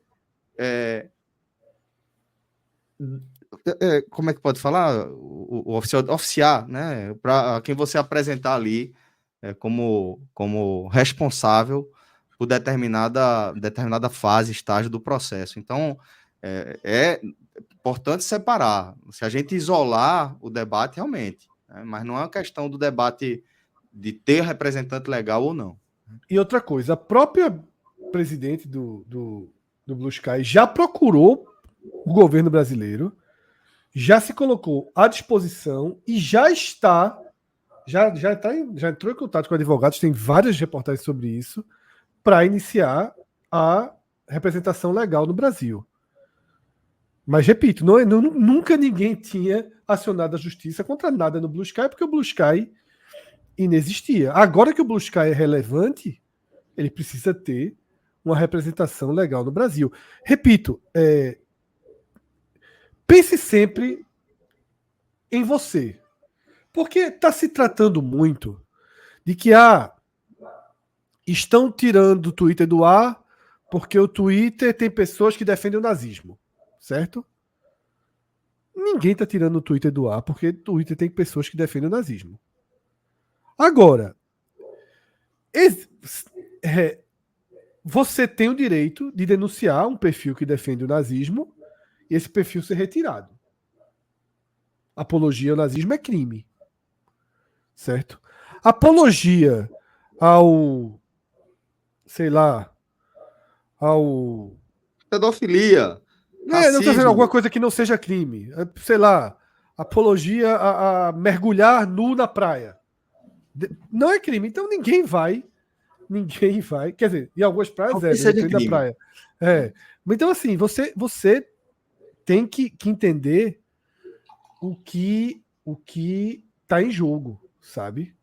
Como é que pode falar? O oficiar, né? Para quem você apresentar ali como responsável por determinada fase, estágio do processo. Então, é importante separar. Se a gente isolar o debate, realmente, né? Mas não é uma questão do debate de ter representante legal ou não. E outra coisa, a própria presidente do Blue Sky já procurou o governo brasileiro, já se colocou à disposição e já entrou em contato com advogados, tem várias reportagens sobre isso, para iniciar a representação legal no Brasil. Mas, repito, nunca ninguém tinha acionado a justiça contra nada no Blue Sky, porque o Blue Sky inexistia. Agora que o Blue Sky é relevante, ele precisa ter uma representação legal no Brasil. Repito, pense sempre em você. Porque está se tratando muito de que estão tirando o Twitter do ar porque o Twitter tem pessoas que defendem o nazismo, certo? Ninguém está tirando o Twitter do ar porque o Twitter tem pessoas que defendem o nazismo. Agora, você tem o direito de denunciar um perfil que defende o nazismo e esse perfil ser retirado. Apologia ao nazismo é crime. Certo? Apologia ao pedofilia. Não tô dizendo alguma coisa que não seja crime. Sei lá, apologia a mergulhar nu na praia. Não é crime, então ninguém vai. Quer dizer, em algumas praias depende da praia. Então, assim, você tem que entender o que está em jogo, sabe?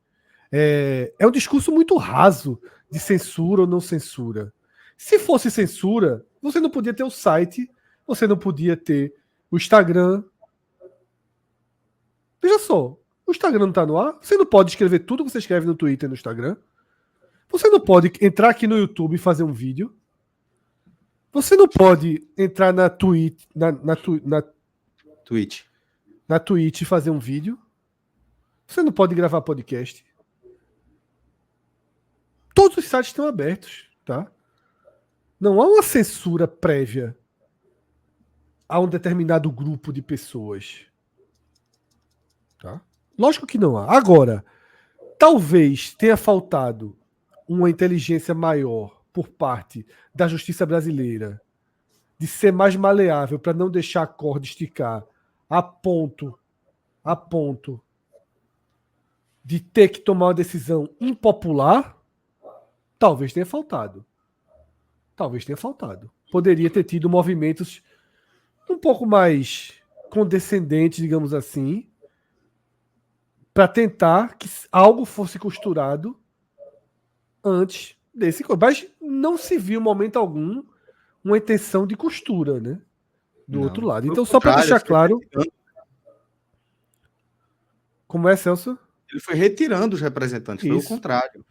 É um discurso muito raso de censura ou não censura. Se fosse censura, você não podia ter o site, você não podia ter o Instagram. Veja só, o Instagram não está no ar, você não pode escrever tudo que você escreve no Twitter e no Instagram. Você não pode entrar aqui no YouTube e fazer um vídeo. Você não pode entrar na Twitch e fazer um vídeo. Você não pode gravar podcast. Todos os sites estão abertos, tá? Não há uma censura prévia a um determinado grupo de pessoas. Tá? Lógico que não há. Agora, talvez tenha faltado uma inteligência maior por parte da justiça brasileira de ser mais maleável para não deixar a corda esticar a ponto de ter que tomar uma decisão impopular. Talvez tenha faltado. Poderia ter tido movimentos um pouco mais condescendentes, digamos assim, para tentar que algo fosse costurado antes desse. Mas não se viu em momento algum uma intenção de costura, né? Do outro lado. Então, só para deixar claro. Como é, Celso? Ele foi retirando os representantes, foi o contrário.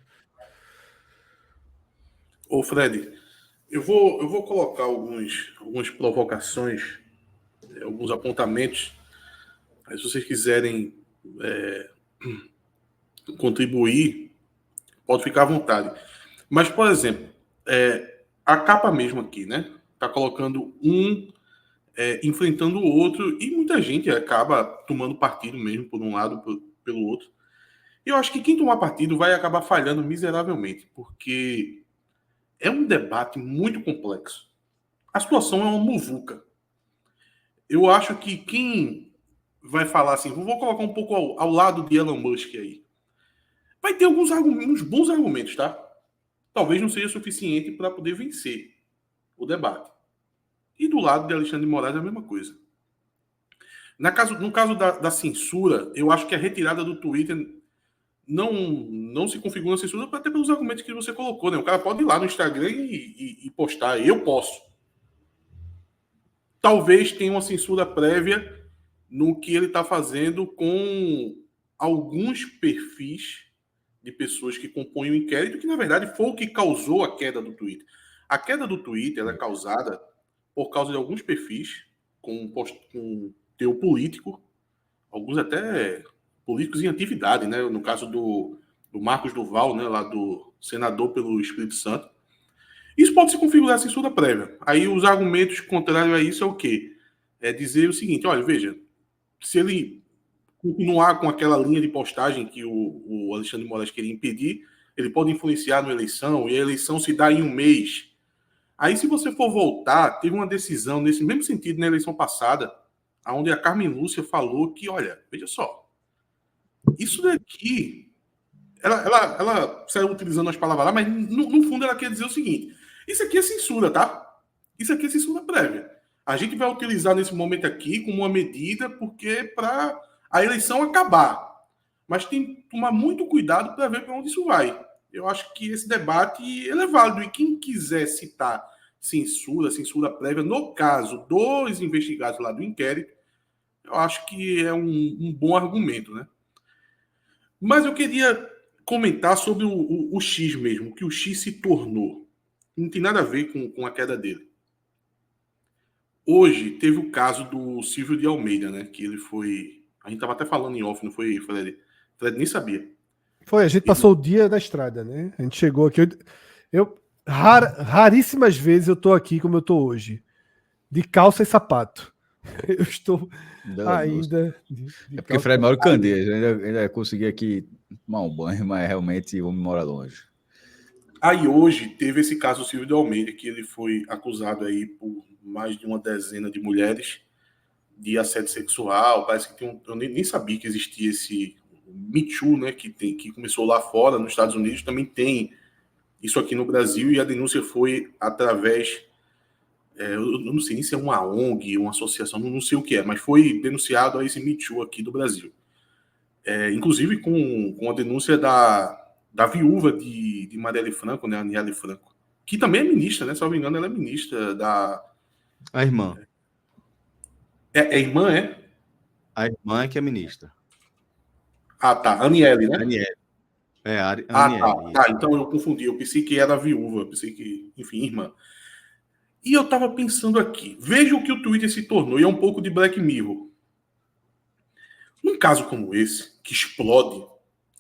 Ô, Fred, eu vou colocar algumas provocações, alguns apontamentos. Aí, se vocês quiserem contribuir, pode ficar à vontade. Mas, por exemplo, a capa mesmo aqui, né? Tá colocando enfrentando o outro, e muita gente acaba tomando partido mesmo por um lado, pelo outro. E eu acho que quem tomar partido vai acabar falhando miseravelmente, porque é um debate muito complexo. A situação é uma muvuca. Eu acho que quem vai falar assim, vou colocar um pouco ao lado de Elon Musk aí, vai ter uns bons argumentos, tá? Talvez não seja suficiente para poder vencer o debate. E do lado de Alexandre de Moraes é a mesma coisa. No caso da censura, eu acho que a retirada do Twitter não se configura a censura até pelos argumentos que você colocou, né? O cara pode ir lá no Instagram e postar. Eu posso. Talvez tenha uma censura prévia no que ele está fazendo com alguns perfis de pessoas que compõem o inquérito, que na verdade foi o que causou a queda do Twitter. A queda do Twitter ela é causada por causa de alguns perfis com teor político, alguns até políticos em atividade, né? No caso do Marcos Duval, né? Lá do senador pelo Espírito Santo. Isso pode se configurar censura prévia. Aí os argumentos contrários a isso é o quê? É dizer o seguinte, olha, veja, se ele continuar com aquela linha de postagem que o Alexandre de Moraes queria impedir, ele pode influenciar na eleição, e a eleição se dá em um mês. Aí, se você for voltar, teve uma decisão nesse mesmo sentido na eleição passada, onde a Carmen Lúcia falou que, olha, veja só, isso daqui, ela saiu utilizando as palavras lá, mas no fundo ela quer dizer o seguinte, isso aqui é censura, tá? Isso aqui é censura prévia. A gente vai utilizar nesse momento aqui como uma medida porque para a eleição acabar. Mas tem que tomar muito cuidado para ver para onde isso vai. Eu acho que esse debate ele é válido. E quem quiser citar censura prévia, no caso dos investigados lá do inquérito, eu acho que é um bom argumento, né? Mas eu queria comentar sobre o X mesmo, o que o X se tornou. Não tem nada a ver com a queda dele. Hoje teve o caso do Silvio de Almeida, né? Que ele foi... A gente estava até falando em off, não foi, Fred? Fred nem sabia. Foi, a gente passou o dia na estrada, né? A gente chegou aqui... Raríssimas vezes eu tô aqui como eu tô hoje. De calça e sapato. Eu estou ainda... É porque Fred mora em Candeias. Ainda consegui aqui tomar um banho, mas realmente o homem mora longe. Aí hoje teve esse caso do Silvio de Almeida, que ele foi acusado aí por mais de uma dezena de mulheres de assédio sexual. Parece que eu nem sabia que existia esse Me Too, né, que começou lá fora, nos Estados Unidos, também tem isso aqui no Brasil, e a denúncia foi através, eu não sei nem se é uma ONG, uma associação, não sei o que é, mas foi denunciado a esse Me Too aqui do Brasil. Inclusive com a denúncia da viúva de Marielle Franco, né, Aniele Franco, que também é ministra, né, se não me engano, ela é ministra da... A irmã. É irmã, é? A irmã é que é ministra. Ah, tá, Aniele, né? Aniele. Aniele. Tá, então eu confundi, eu pensei que era viúva, pensei que, enfim, irmã. E eu tava pensando aqui, veja o que o Twitter se tornou, e é um pouco de Black Mirror. Num caso como esse, que explode,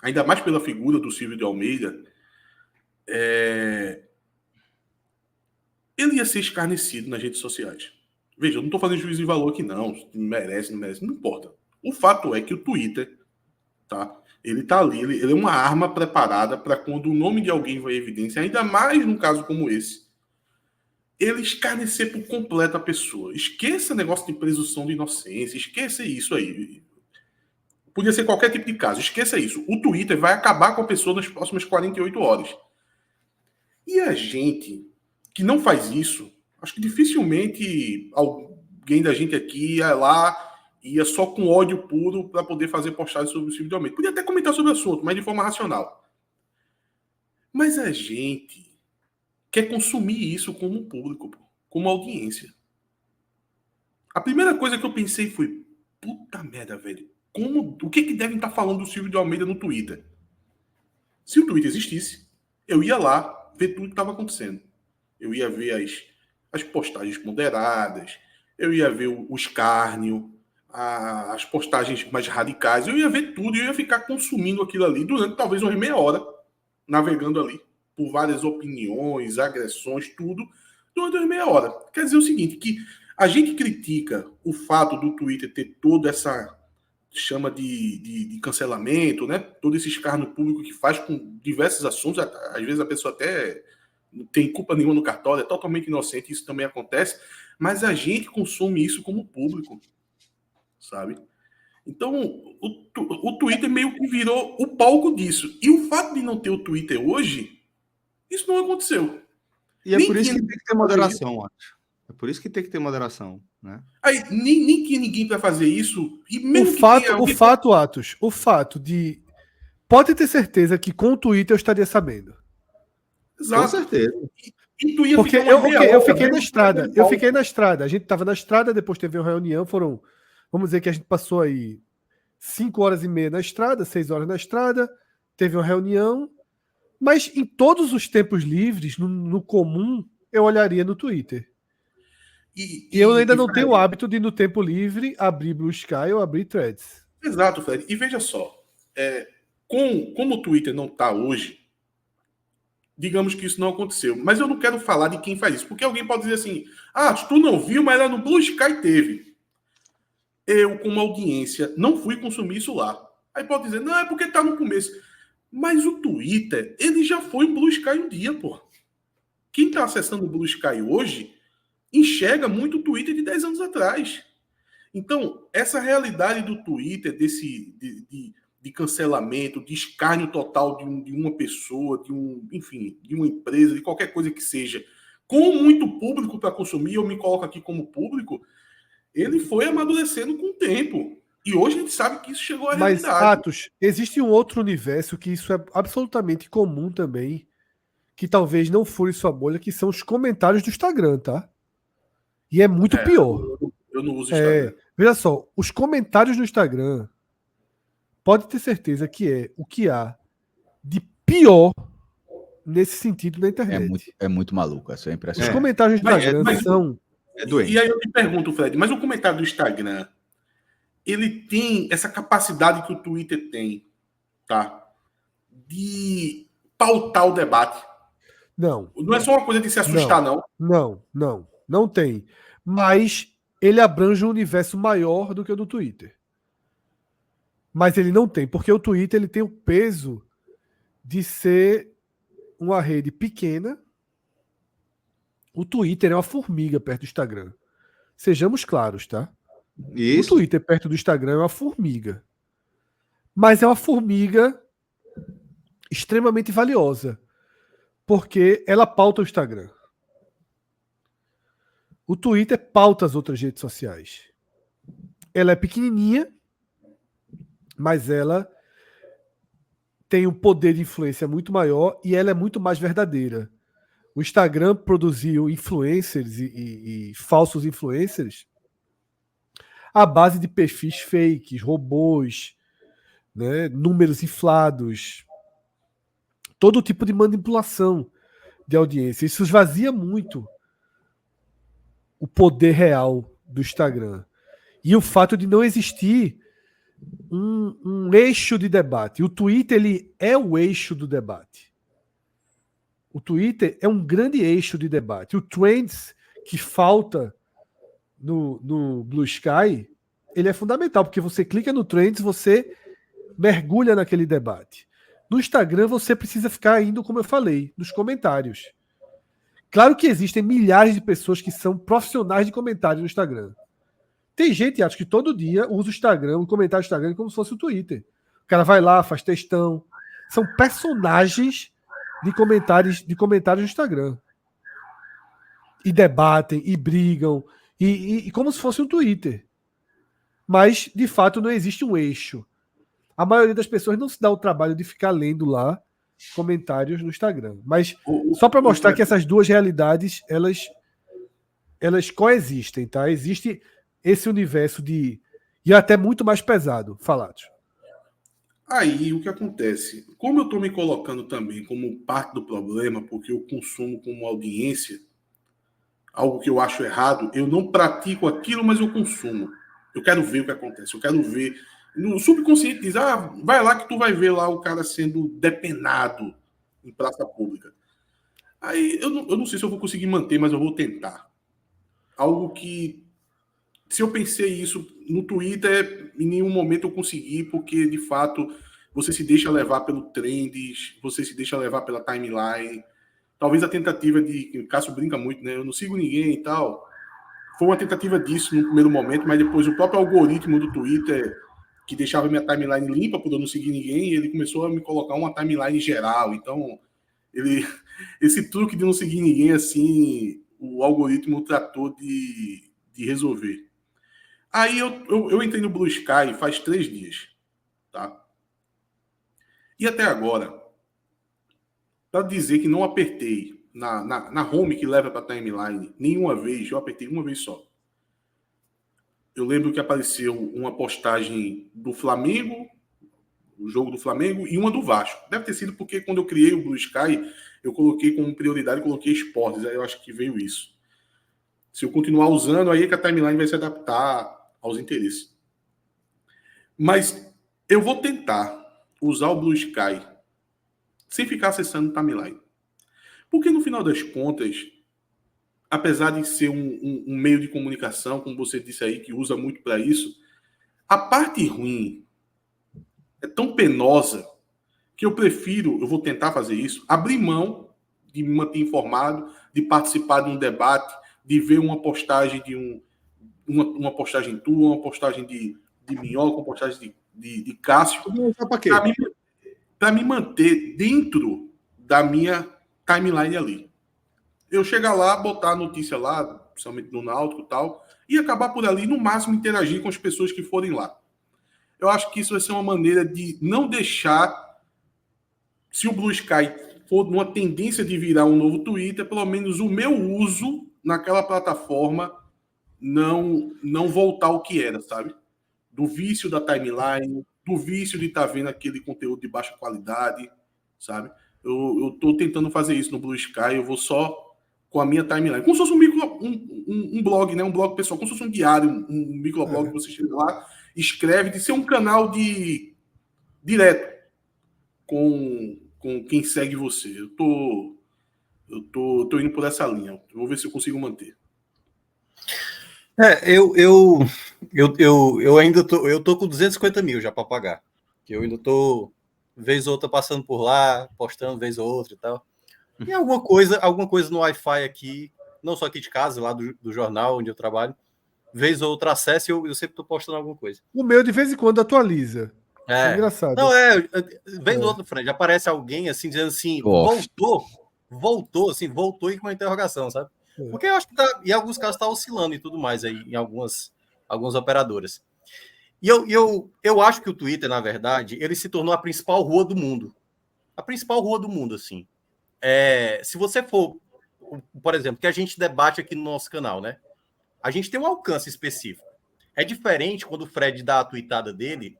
ainda mais pela figura do Silvio de Almeida, ele ia ser escarnecido nas redes sociais. Veja, eu não estou fazendo juízo de valor aqui, não. Merece, não merece, não importa. O fato é que o Twitter, tá? Ele tá ali, ele é uma arma preparada para quando o nome de alguém vai em evidência, ainda mais num caso como esse, ele escarnecer por completo a pessoa. Esqueça negócio de presunção de inocência, esqueça isso aí. Podia ser qualquer tipo de caso, esqueça isso. O Twitter vai acabar com a pessoa nas próximas 48 horas. E a gente que não faz isso, acho que dificilmente alguém da gente aqui ia só com ódio puro para poder fazer postagem sobre o Silvio de Almeida. Podia até comentar sobre o assunto, mas de forma racional. Mas a gente quer consumir isso como público, como audiência. A primeira coisa que eu pensei foi, puta merda, velho, o que devem estar falando do Silvio de Almeida no Twitter? Se o Twitter existisse, eu ia lá ver tudo que estava acontecendo. Eu ia ver as postagens moderadas, eu ia ver o escárnio, as postagens mais radicais, eu ia ver tudo, eu ia ficar consumindo aquilo ali durante talvez umas meia hora, navegando ali por várias opiniões, agressões, tudo, durante umas meia hora. Quer dizer o seguinte, que a gente critica o fato do Twitter ter toda essa chama de cancelamento, né? Todo esse escárnio público que faz com diversos assuntos, às vezes a pessoa até não tem culpa nenhuma no cartório, é totalmente inocente, isso também acontece, mas a gente consome isso como público, sabe? Então, o Twitter meio que virou o palco disso. E o fato de não ter o Twitter hoje, isso não aconteceu. E é por isso que tem que ter moderação, acho. É por isso que tem que ter moderação, né? Aí, nem tinha ninguém para fazer isso. E mesmo Atos, o fato de... Pode ter certeza que com o Twitter eu estaria sabendo. Exato. Com certeza. E tu ia porque eu fiquei na estrada. Eu fiquei na estrada. A gente estava na estrada, depois teve uma reunião, vamos dizer que a gente passou aí 5h30 na estrada, 6 horas na estrada, teve uma reunião, mas em todos os tempos livres, no comum, eu olharia no Twitter. E eu ainda não tenho o hábito de, no tempo livre, abrir Blue Sky ou abrir Threads. Exato, Fred. E veja só, como o Twitter não está hoje, digamos que isso não aconteceu. Mas eu não quero falar de quem faz isso, porque alguém pode dizer assim, tu não viu, mas lá no Blue Sky teve. Eu, como audiência, não fui consumir isso lá. Aí pode dizer, não, é porque tá no começo. Mas o Twitter, ele já foi um Blue Sky um dia, pô. Quem tá acessando o Blue Sky hoje enxerga muito o Twitter de 10 anos atrás. Então, essa realidade do Twitter, de cancelamento, de escárnio total de uma pessoa, enfim, de uma empresa, de qualquer coisa que seja, com muito público para consumir, eu me coloco aqui como público, ele foi amadurecendo com o tempo. E hoje a gente sabe que isso chegou à realidade. Mas, Atos, existe um outro universo que isso é absolutamente comum também, que talvez não fure sua bolha, que são os comentários do Instagram, tá? E é muito pior. Eu não uso Instagram. Veja só, os comentários no Instagram, pode ter certeza que é o que há de pior nesse sentido na internet. É muito maluco, isso é impressionante. Os comentários do Instagram são... É doente. E aí eu te pergunto, Fred, mas o comentário do Instagram, ele tem essa capacidade que o Twitter tem, tá? De pautar o debate. Não. Não é só uma coisa de se assustar, não. Não tem. Mas ele abrange um universo maior do que o do Twitter. Mas ele não tem, porque o Twitter ele tem o peso de ser uma rede pequena, O Twitter é uma formiga perto do Instagram. Sejamos claros, tá? Isso. O Twitter perto do Instagram é uma formiga. Mas é uma formiga extremamente valiosa. Porque ela pauta o Instagram. O Twitter pauta as outras redes sociais. Ela é pequenininha, mas ela tem um poder de influência muito maior e ela é muito mais verdadeira. O Instagram produziu influencers e falsos influencers à base de perfis fakes, robôs, né, números inflados, todo tipo de manipulação de audiência. Isso esvazia muito o poder real do Instagram. E o fato de não existir um eixo de debate. O Twitter ele é o eixo do debate. O Twitter é um grande eixo de debate. O Trends, que falta no Blue Sky, ele é fundamental, porque você clica no Trends, você mergulha naquele debate. No Instagram, você precisa ficar indo, como eu falei, nos comentários. Claro que existem milhares de pessoas que são profissionais de comentário no Instagram. Tem gente, acho que todo dia usa o Instagram, o comentário do Instagram como se fosse o Twitter. O cara vai lá, faz textão. São personagens de comentários no Instagram. E debatem, e brigam, e como se fosse um Twitter. Mas, de fato, não existe um eixo. A maioria das pessoas não se dá o trabalho de ficar lendo lá comentários no Instagram. Mas só para mostrar que essas duas realidades, elas coexistem, tá? Existe esse universo de... E até muito mais pesado, Falatos. Aí, o que acontece? Como eu estou me colocando também como parte do problema, porque eu consumo como audiência, algo que eu acho errado, eu não pratico aquilo, mas eu consumo. Eu quero ver o que acontece, eu quero ver. No subconsciente diz, vai lá que tu vai ver lá o cara sendo depenado em praça pública. Aí, eu não sei se eu vou conseguir manter, mas eu vou tentar. Algo que, se eu pensei isso no Twitter, em nenhum momento eu consegui, porque, de fato, você se deixa levar pelo trends, você se deixa levar pela timeline. Talvez a tentativa de... O Cássio brinca muito, né? Eu não sigo ninguém e tal. Foi uma tentativa disso no primeiro momento, mas depois o próprio algoritmo do Twitter, que deixava minha timeline limpa por eu não seguir ninguém, ele começou a me colocar uma timeline geral. Então, esse truque de não seguir ninguém, assim, o algoritmo tratou de resolver. Aí eu entrei no Blue Sky faz 3 dias, tá? E até agora, para dizer que não apertei na home que leva para a timeline nenhuma vez, eu apertei uma vez só. Eu lembro que apareceu uma postagem do Flamengo, o jogo do Flamengo, e uma do Vasco. Deve ter sido porque quando eu criei o Blue Sky, eu coloquei como prioridade, coloquei esportes. Aí eu acho que veio isso. Se eu continuar usando, aí é que a timeline vai se adaptar aos interesses. Mas eu vou tentar usar o Blue Sky sem ficar acessando timeline. Porque no final das contas, apesar de ser um meio de comunicação, como você disse aí, que usa muito para isso, a parte ruim é tão penosa que eu vou tentar fazer isso, abrir mão de me manter informado, de participar de um debate, de ver uma postagem de uma postagem tua, uma postagem de Minhoca, uma postagem de Cássio, para me manter dentro da minha timeline ali. Eu chegar lá, botar a notícia lá, principalmente no Náutico e tal, e acabar por ali, no máximo, interagir com as pessoas que forem lá. Eu acho que isso vai ser uma maneira de não deixar, se o Blue Sky for uma tendência de virar um novo Twitter, pelo menos o meu uso naquela plataforma não voltar ao que era, sabe? Do vício da timeline, do vício de estar vendo aquele conteúdo de baixa qualidade, sabe? Eu tô tentando fazer isso no Blue Sky, eu vou só com a minha timeline. Como se fosse um blog, né? Um blog pessoal, como se fosse um diário, um microblog que você chega lá, escreve, de ser um canal de direto com quem segue você. Eu tô indo por essa linha. Eu vou ver se eu consigo manter. Eu ainda tô com 250 mil já para pagar. Eu ainda tô vez ou outra passando por lá, postando vez ou outra e tal. E alguma coisa no Wi-Fi aqui não só aqui de casa, lá do jornal onde eu trabalho, vez ou outra acesso e eu sempre estou postando alguma coisa. O meu, de vez em quando, atualiza. É engraçado. Não, vem do outro frente, aparece alguém assim, dizendo assim, voltou e com uma interrogação, sabe? Porque eu acho que em alguns casos está oscilando e tudo mais aí, em algumas operadoras. E eu acho que o Twitter, na verdade, ele se tornou a principal rua do mundo. A principal rua do mundo, assim. Se você for, por exemplo, que a gente debate aqui no nosso canal, né? A gente tem um alcance específico. É diferente quando o Fred dava a tweetada dele,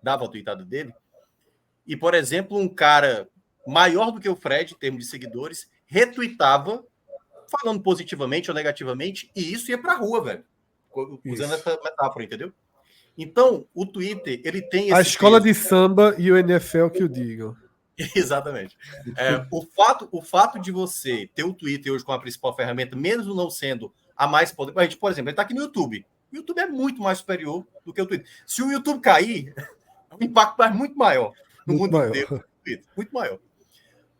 e, por exemplo, um cara maior do que o Fred, em termos de seguidores, retweetava, falando positivamente ou negativamente, e isso ia pra rua, velho. Usando essa metáfora, entendeu? Então, o Twitter, ele tem esse... A escola de samba e o NFL que o digam. Exatamente. O fato de você ter o Twitter hoje como a principal ferramenta, mesmo não sendo a mais poderosa... A gente, por exemplo, ele está aqui no YouTube. O YouTube é muito mais superior do que o Twitter. Se o YouTube cair, o impacto é muito maior no mundo inteiro. Muito maior.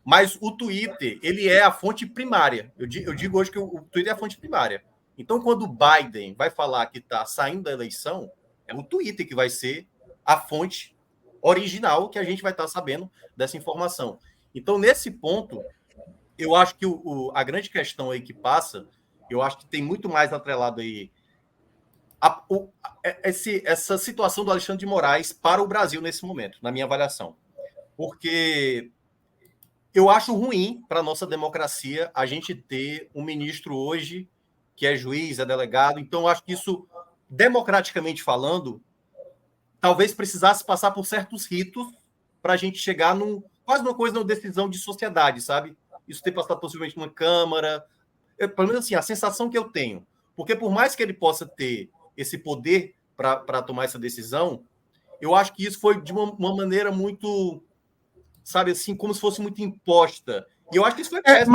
Mas o Twitter, ele é a fonte primária. Eu digo hoje que o Twitter é a fonte primária. Então, quando o Biden vai falar que está saindo da eleição, é o Twitter que vai ser a fonte original que a gente vai estar sabendo dessa informação. Então, nesse ponto, eu acho que a grande questão aí que passa, eu acho que tem muito mais atrelado aí essa situação do Alexandre de Moraes para o Brasil nesse momento, na minha avaliação. Porque eu acho ruim para a nossa democracia a gente ter um ministro hoje que é juiz, é delegado. Então, eu acho que isso, democraticamente falando, talvez precisasse passar por certos ritos para a gente chegar quase uma coisa, uma decisão de sociedade, sabe? Isso ter passado possivelmente numa Câmara. Pelo menos assim, a sensação que eu tenho. Porque por mais que ele possa ter esse poder para tomar essa decisão, eu acho que isso foi de uma maneira muito, sabe assim, como se fosse muito imposta. E eu acho que isso foi péssimo.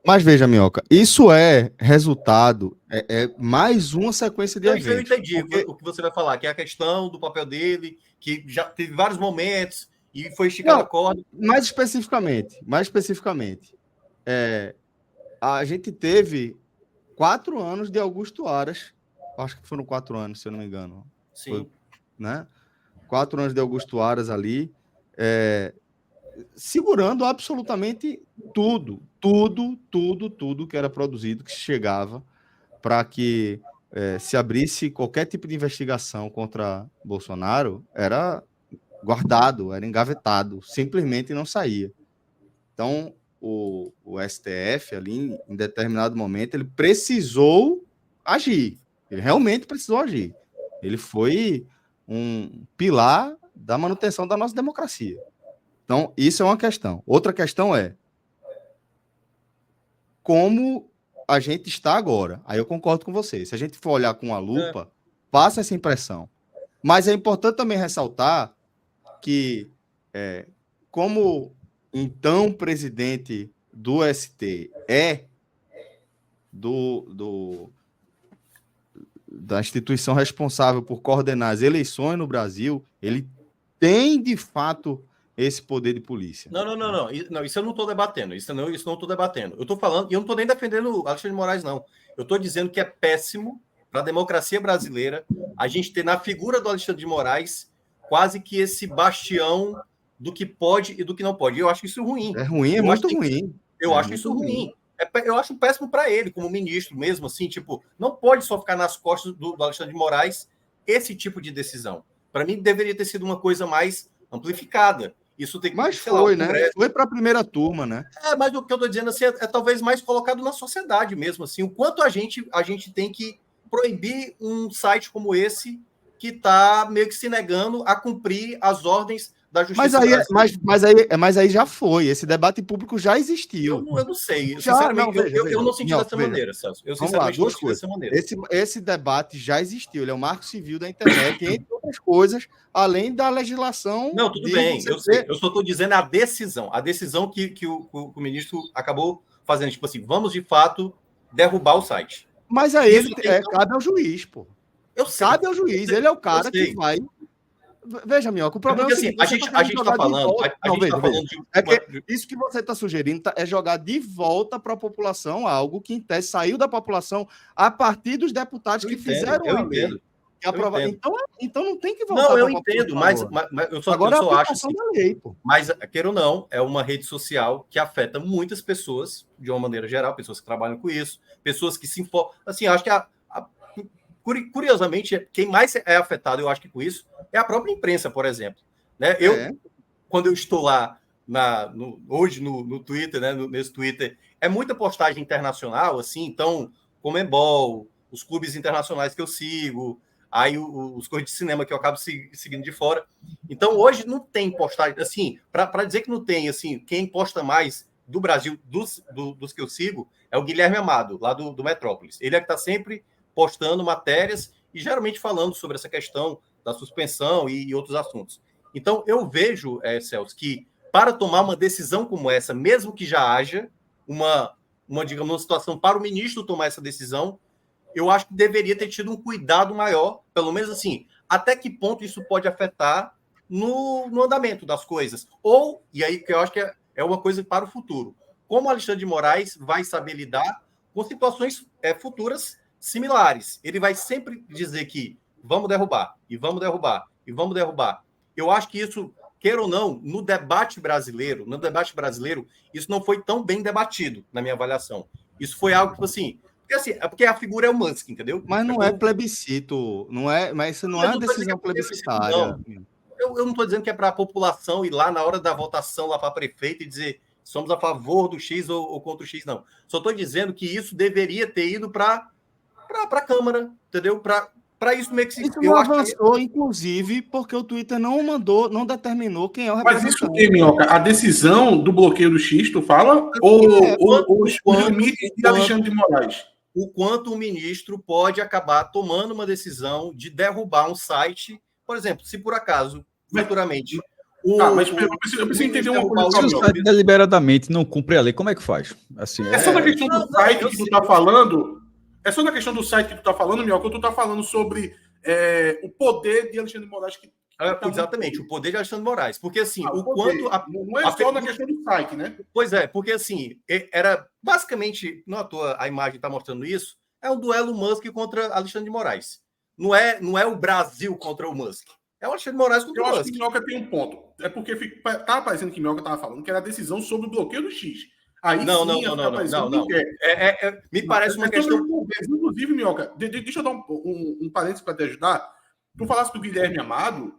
Mas veja, Minhoca, isso é resultado, é mais uma sequência de eventos. Eu entendi o que você vai falar, que é a questão do papel dele, que já teve vários momentos e foi esticado a corda. Mais especificamente, a gente teve 4 anos de Augusto Aras, acho que foram 4 anos, se eu não me engano. Sim. Foi, né? 4 anos de Augusto Aras ali, segurando absolutamente tudo que era produzido, que chegava para que se abrisse qualquer tipo de investigação contra Bolsonaro, era guardado, era engavetado, simplesmente não saía. Então, o STF, ali, em determinado momento, ele precisou agir. Ele realmente precisou agir. Ele foi um pilar da manutenção da nossa democracia. Então, isso é uma questão. Outra questão é como a gente está agora. Aí eu concordo com você. Se a gente for olhar com a lupa, passa essa impressão. Mas é importante também ressaltar que, como então presidente do ST da instituição responsável por coordenar as eleições no Brasil, ele tem, de fato, esse poder de polícia. Não, isso eu não estou debatendo. Isso não estou debatendo. Eu estou falando, e eu não estou nem defendendo Alexandre de Moraes, não. Eu estou dizendo que é péssimo para a democracia brasileira a gente ter na figura do Alexandre de Moraes quase que esse bastião do que pode e do que não pode. Eu acho isso ruim. É ruim, é muito ruim. Eu acho isso ruim. Eu acho péssimo para ele, como ministro mesmo, assim, tipo, não pode só ficar nas costas do Alexandre de Moraes esse tipo de decisão. Para mim, deveria ter sido uma coisa mais amplificada. Isso tem que... Mas foi, né? Foi para a primeira turma, né? Mas o que eu estou dizendo assim, é talvez mais colocado na sociedade mesmo, assim, o quanto a gente tem que proibir um site como esse que está meio que se negando a cumprir as ordens da justiça. Mas aí já foi. Esse debate público já existiu. Eu não sei. Sinceramente, eu não senti dessa maneira, Celso. Eu sinceramente não senti dessa maneira. Esse debate já existiu. Ele é o marco civil da internet, entre outras coisas, além da legislação. Não, tudo bem. Eu sei. Eu só estou dizendo a decisão. A decisão que o ministro acabou fazendo. Tipo assim, vamos de fato derrubar o site. Mas aí cabe ao juiz, pô. Eu sei. Cabe ao juiz. Ele é o cara que vai Veja, Minhoca, o problema porque, assim, a gente está falando... Isso que você está sugerindo é jogar de volta para a população algo que, em tese, saiu da população a partir dos deputados que fizeram a lei. Então não tem que voltar. Não, eu entendo, mas eu só acho assim, da lei, pô. Mas, queira ou não, é uma rede social que afeta muitas pessoas, de uma maneira geral, pessoas que trabalham com isso, pessoas que se informam. Assim, acho que curiosamente, quem mais é afetado, eu acho que com isso, é a própria imprensa, por exemplo. Né? Quando eu estou lá hoje no Twitter, né, nesse Twitter, é muita postagem internacional, assim, então, Conmebol, os clubes internacionais que eu sigo, aí os coisas de cinema que eu acabo seguindo de fora. Então, hoje não tem postagem, assim, para dizer que não tem, assim, quem posta mais do Brasil, dos que eu sigo, é o Guilherme Amado, lá do Metrópolis. Ele é que está sempre postando matérias e geralmente falando sobre essa questão da suspensão e outros assuntos. Então, eu vejo, Celso, que para tomar uma decisão como essa, mesmo que já haja digamos, uma situação para o ministro tomar essa decisão, eu acho que deveria ter tido um cuidado maior, pelo menos assim, até que ponto isso pode afetar no andamento das coisas. Ou, e aí que eu acho que é uma coisa para o futuro, como o Alexandre de Moraes vai saber lidar com situações futuras similares. Ele vai sempre dizer que vamos derrubar, e vamos derrubar, e vamos derrubar. Eu acho que isso, queira ou não, no debate brasileiro, isso não foi tão bem debatido, na minha avaliação. Isso foi algo que, assim, porque a figura é o Musk, entendeu? Mas não é plebiscito, mas isso não é uma decisão plebiscitária. Eu não estou dizendo que é para a população ir lá na hora da votação lá para prefeito e dizer somos a favor do X ou contra o X, não. Só estou dizendo que isso deveria ter ido para a Câmara, entendeu? Para isso meio que se... Isso não avançou, inclusive, porque o Twitter não determinou quem é o representante. Mas isso o quê, Minhoca? A decisão do bloqueio do X, tu fala? Ou os limites de Alexandre de Moraes? O quanto o ministro pode acabar tomando uma decisão de derrubar um site, por exemplo, se por acaso, futuramente... mas eu preciso entender uma coisa. Se o site deliberadamente não cumpre a lei, como é que faz? Assim, só na questão do site que tu tá falando... É só na questão do site que tu tá falando, Minhoca, ou tu tá falando sobre o poder de Alexandre de Moraes que exatamente, o poder de Alexandre de Moraes. Porque, assim, não é só na questão do site, né? Pois é, porque, assim, era basicamente, não à toa a imagem está mostrando isso, é um duelo Musk contra Alexandre de Moraes. Não é o Brasil contra o Musk. É o Alexandre de Moraes contra o Musk. Eu acho que Minhoca tem um ponto. É porque tá aparecendo que Minhoca estava falando que era a decisão sobre o bloqueio do X. Aí não. Me parece uma questão... Inclusive, Minhoca, deixa eu dar um parênteses para te ajudar. Tu falasse do Guilherme Amado,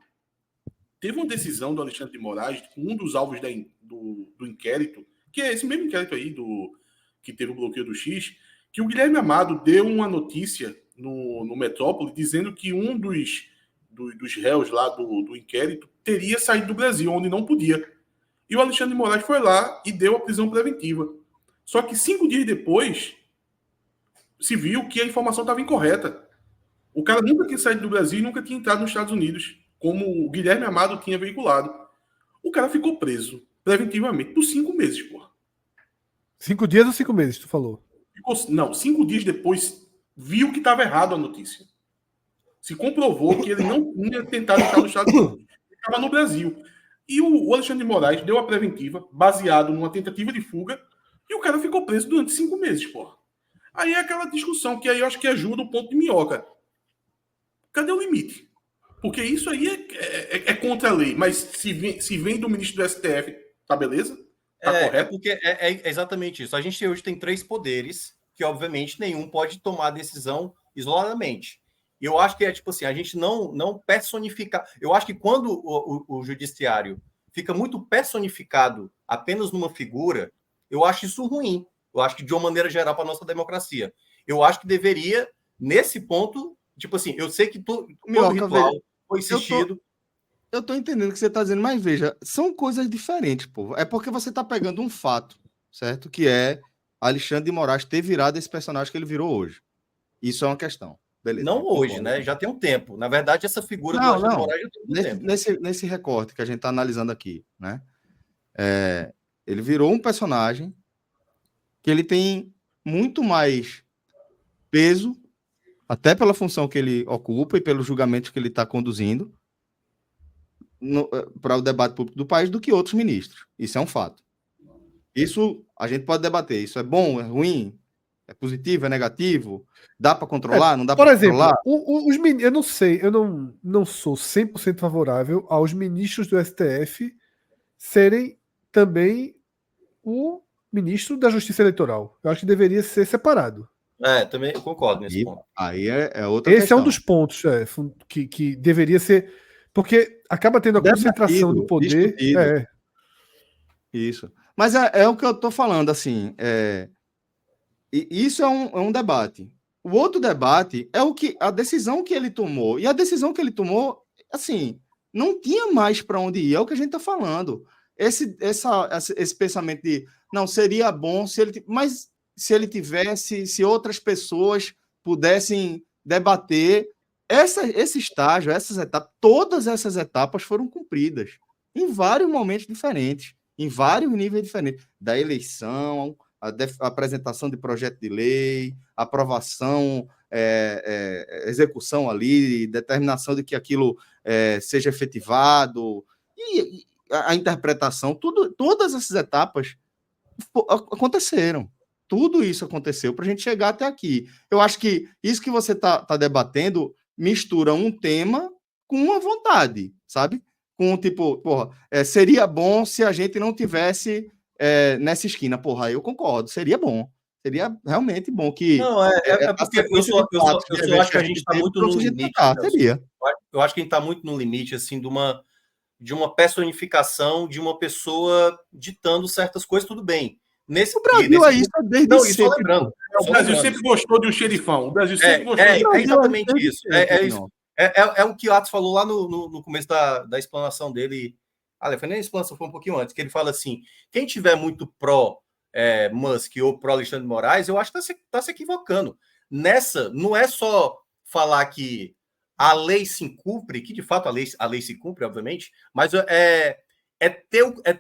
teve uma decisão do Alexandre de Moraes, um dos alvos do inquérito, que é esse mesmo inquérito aí, que teve o bloqueio do X, que o Guilherme Amado deu uma notícia no Metrópole dizendo que um dos réus lá do inquérito teria saído do Brasil, onde não podia. E o Alexandre de Moraes foi lá e deu a prisão preventiva. Só que 5 dias depois, se viu que a informação estava incorreta. O cara nunca tinha saído do Brasil e nunca tinha entrado nos Estados Unidos, como o Guilherme Amado tinha veiculado. O cara ficou preso preventivamente por 5 meses, porra. 5 dias ou 5 meses, tu falou? 5 dias depois, viu que estava errado a notícia. Se comprovou que ele não tinha tentado entrar nos Estados Unidos. Ele estava no Brasil. E o Alexandre de Moraes deu a preventiva, baseado numa tentativa de fuga, e o cara ficou preso durante 5 meses, porra. Aí é aquela discussão que aí eu acho que ajuda o ponto de Minhoca. Cadê o limite? Porque isso aí é contra a lei, mas se vem do ministro do STF, tá beleza? Tá correto? Porque é exatamente isso. A gente hoje tem 3 poderes, que obviamente nenhum pode tomar decisão isoladamente. E eu acho que tipo assim, a gente não personificar. Eu acho que quando o judiciário fica muito personificado apenas numa figura, eu acho isso ruim. Eu acho que de uma maneira geral para a nossa democracia. Eu acho que deveria, nesse ponto, tipo assim, eu sei que todo ritual foi insistido. Eu tô entendendo o que você está dizendo, mas veja, são coisas diferentes, pô. É porque você está pegando um fato, certo? Que é Alexandre de Moraes ter virado esse personagem que ele virou hoje. Isso é uma questão. Beleza, não hoje, né? Já tem um tempo. Na verdade, essa figura do Alexandre de Moraes já tem um tempo. Nesse recorte que a gente está analisando aqui, né? Ele virou um personagem que ele tem muito mais peso, até pela função que ele ocupa e pelos julgamentos que ele está conduzindo, para o debate público do país do que outros ministros. Isso é um fato. Isso a gente pode debater. Isso é bom, é ruim, é positivo, é negativo? Dá para controlar? Não dá para controlar? Por exemplo, eu não sei, eu não sou 100% favorável aos ministros do STF serem também o ministro da Justiça Eleitoral. Eu acho que deveria ser separado. Também eu concordo nesse ponto. Aí é outra Esse questão. É um dos pontos que deveria ser... Porque acaba tendo a concentração do poder. Isso. Mas é o que eu estou falando, assim. Isso é um debate. O outro debate é a decisão que ele tomou. E a decisão que ele tomou, assim, não tinha mais para onde ir. É o que a gente está falando. Esse pensamento de não, seria bom mas se ele tivesse, se outras pessoas pudessem debater esse estágio, essas etapas, todas essas etapas foram cumpridas em vários momentos diferentes, em vários níveis diferentes, da eleição, a apresentação de projeto de lei, aprovação, execução ali, determinação de que aquilo seja efetivado, e a interpretação, todas essas etapas aconteceram. Tudo isso aconteceu para a gente chegar até aqui. Eu acho que isso que você está debatendo mistura um tema com uma vontade, sabe? Com tipo, seria bom se a gente não tivesse nessa esquina. Eu concordo, seria bom. Seria realmente bom que... Não, porque eu só acho que a gente está muito no limite. Eu acho que a gente está muito no limite, assim, de uma personificação de uma pessoa ditando certas coisas, tudo bem. O Brasil é isso desde sempre. Só lembrando. O Brasil sempre gostou de um xerifão. O Brasil sempre gostou de um exatamente isso. É o que o Atos falou lá no começo da explanação dele. Foi nem a explanação, foi um pouquinho antes, que ele fala assim, quem tiver muito pró Musk ou pró Alexandre de Moraes, eu acho que está se equivocando. Nessa, não é só falar que a lei se cumpre, que de fato a lei se cumpre, obviamente, mas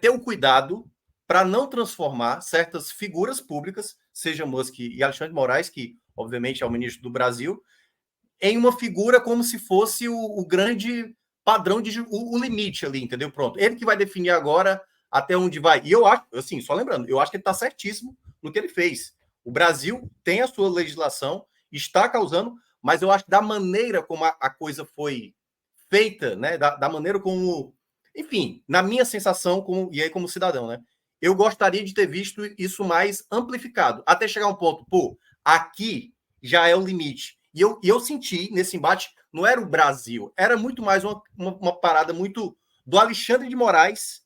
ter o cuidado para não transformar certas figuras públicas, seja Musk e Alexandre de Moraes, que obviamente é o ministro do Brasil, em uma figura como se fosse o grande padrão, o limite ali, entendeu? Pronto. Ele que vai definir agora até onde vai. E eu acho, assim, só lembrando, eu acho que ele está certíssimo no que ele fez. O Brasil tem a sua legislação, está causando, mas eu acho que da maneira como a coisa foi feita, né? Da maneira como... Enfim, na minha sensação, e aí como cidadão, né? Eu gostaria de ter visto isso mais amplificado, até chegar um ponto, aqui já é o limite. E eu senti nesse embate, não era o Brasil, era muito mais uma parada muito do Alexandre de Moraes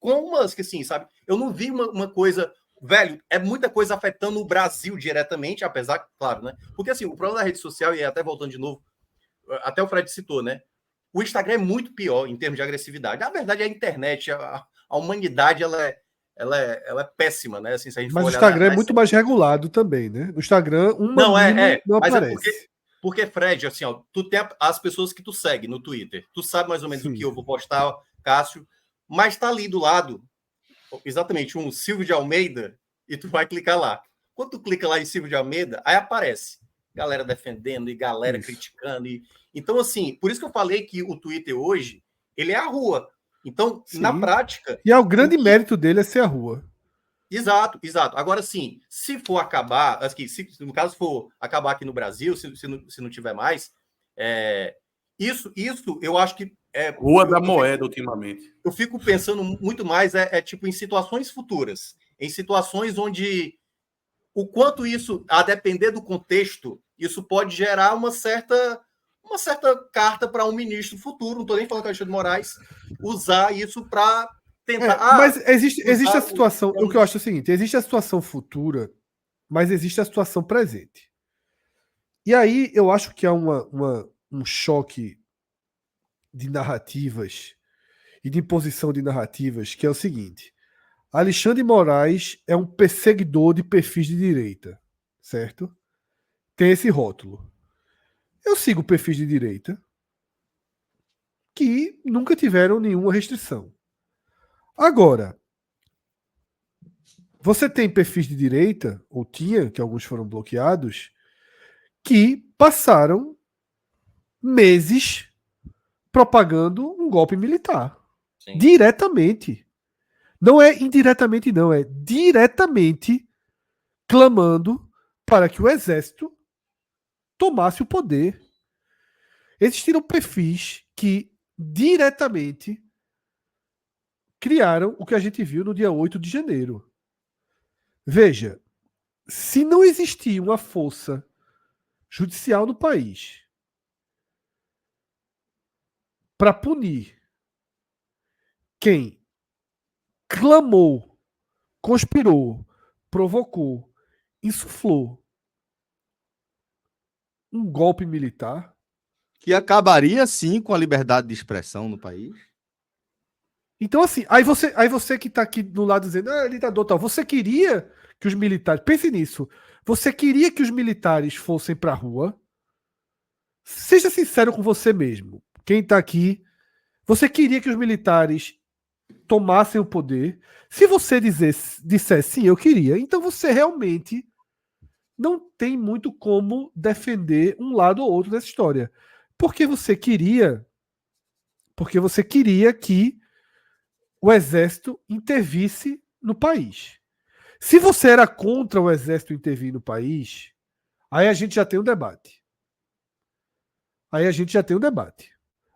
com o Musk, assim, sabe? Eu não vi uma coisa... Velho, é muita coisa afetando o Brasil diretamente, apesar, claro, né? Porque, assim, o problema da rede social, e até voltando de novo, até o Fred citou, né? O Instagram é muito pior em termos de agressividade. Na verdade, a internet, a humanidade, ela é péssima, né? Assim, se a gente mas o Instagram é muito mais regulado também, né? O Instagram, não aparece. Porque, Fred, assim, ó, tu tem as pessoas que tu segue no Twitter. Tu sabe mais ou menos o que eu vou postar, Cássio, mas tá ali do lado, exatamente, um Silvio de Almeida, e tu vai clicar lá. Quando tu clica lá em Silvio de Almeida, aí aparece galera defendendo e galera criticando. Então, assim, por isso que eu falei que o Twitter hoje, ele é a rua. Então, na prática... E o grande mérito dele é ser a rua. Exato. Agora, sim, se for acabar, se no caso for acabar aqui no Brasil, se não tiver mais, isso eu acho que... Rua da moeda, ultimamente. Eu fico pensando muito mais tipo em situações futuras, em situações onde o quanto isso, a depender do contexto, isso pode gerar uma certa carta para um ministro futuro, não estou nem falando com o Alexandre de Moraes, usar isso para tentar... mas existe a situação, o que eu acho é o seguinte, existe a situação futura, mas existe a situação presente. E aí eu acho que há um choque de narrativas e de imposição de narrativas, que é o seguinte: Alexandre de Moraes é um perseguidor de perfis de direita, certo? Tem esse rótulo. Eu sigo perfis de direita que nunca tiveram nenhuma restrição. Agora, você tem perfis de direita, ou tinha, que alguns foram bloqueados, que passaram meses propagando um golpe militar. Sim. Diretamente. Não é indiretamente, não. É diretamente clamando para que o exército tomasse o poder. Existiram perfis que diretamente criaram o que a gente viu no dia 8 de janeiro. Veja, se não existir uma força judicial no país para punir quem clamou, conspirou, provocou, insuflou um golpe militar, Que acabaria, sim, com a liberdade de expressão no país. então, assim, aí você que tá aqui do lado dizendo, ditador tal, você queria que os militares, pense nisso, você queria que os militares fossem pra rua? Seja sincero com você mesmo. Quem tá aqui, você queria que os militares tomassem o poder? Se você disser sim, eu queria, então você realmente não tem muito como defender um lado ou outro dessa história. Porque você queria que o exército intervisse no país. Se você era contra o exército intervir no país, aí a gente já tem um debate.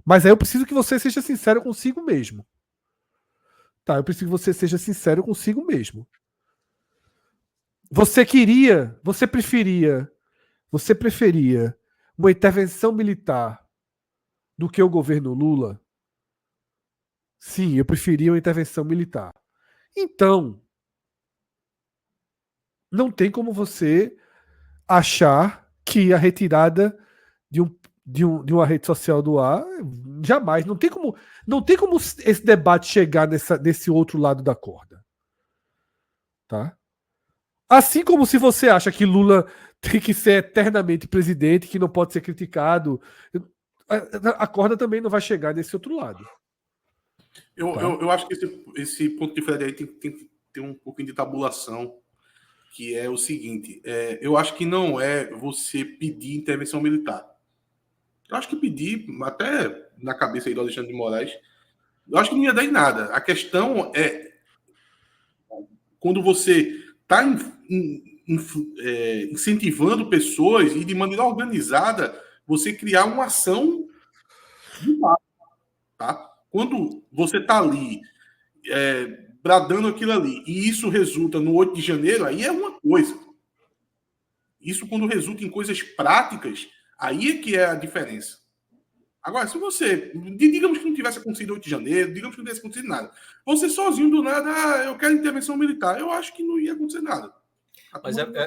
Mas aí eu preciso que você seja sincero consigo mesmo. Tá, eu preciso que você seja sincero consigo mesmo. Você preferia uma intervenção militar do que o governo Lula? Sim, eu preferia uma intervenção militar. Então, não tem como você achar que a retirada de uma rede social do ar, jamais, não tem como esse debate chegar nesse outro lado da corda. Tá? Assim como se você acha que Lula tem que ser eternamente presidente, que não pode ser criticado, a corda também não vai chegar nesse outro lado. Eu acho que esse ponto de Fred aí tem que ter um pouquinho de tabulação, que é o seguinte, eu acho que não é você pedir intervenção militar. Eu acho que pedir, até na cabeça aí do Alexandre de Moraes, eu acho que não ia dar em nada. A questão é quando você está incentivando pessoas e de maneira organizada você criar uma ação de fato, tá? Quando você está ali bradando aquilo ali e isso resulta no 8 de janeiro, aí é uma coisa. Isso quando resulta em coisas práticas, aí é que é a diferença. Agora, se você, digamos que não tivesse acontecido 8 de janeiro, digamos que não tivesse acontecido nada, você sozinho do nada, eu quero intervenção militar, eu acho que não ia acontecer nada.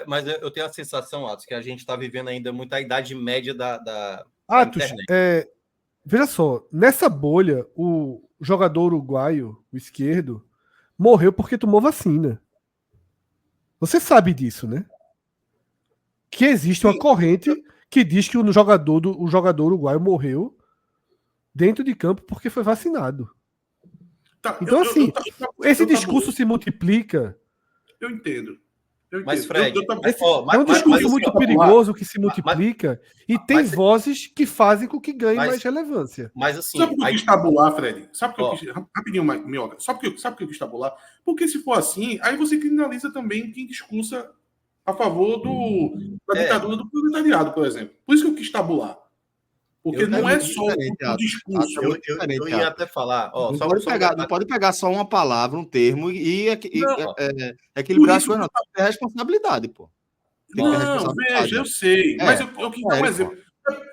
Mas eu tenho a sensação, Atos, que a gente está vivendo ainda muito a idade média da Atos, internet. Veja só, nessa bolha, o jogador uruguaio, o esquerdo, morreu porque tomou vacina. Você sabe disso, né? Que existe uma corrente que diz que o jogador uruguaio morreu dentro de campo porque foi vacinado. Tá, então, esse discurso se multiplica. Eu entendo. Mas, Fred, é um discurso muito perigoso que se multiplica e tem vozes que fazem com que ganhe mais relevância. Mas assim. Sabe por que eu quis tabular, Fred? Sabe por que eu quis. Rapidinho, Minhoca. Sabe por que eu quis tabular? Porque se for assim, aí você criminaliza também quem discursa a favor da ditadura do proletariado, por exemplo. Por isso que eu quis tabular. Porque não é só o discurso. Eu ia até falar. Não pode pegar só uma palavra, um termo e equilibrar as coisas, não. Tem que ter responsabilidade, pô. Não, veja, eu sei. Mas eu quis dar um exemplo.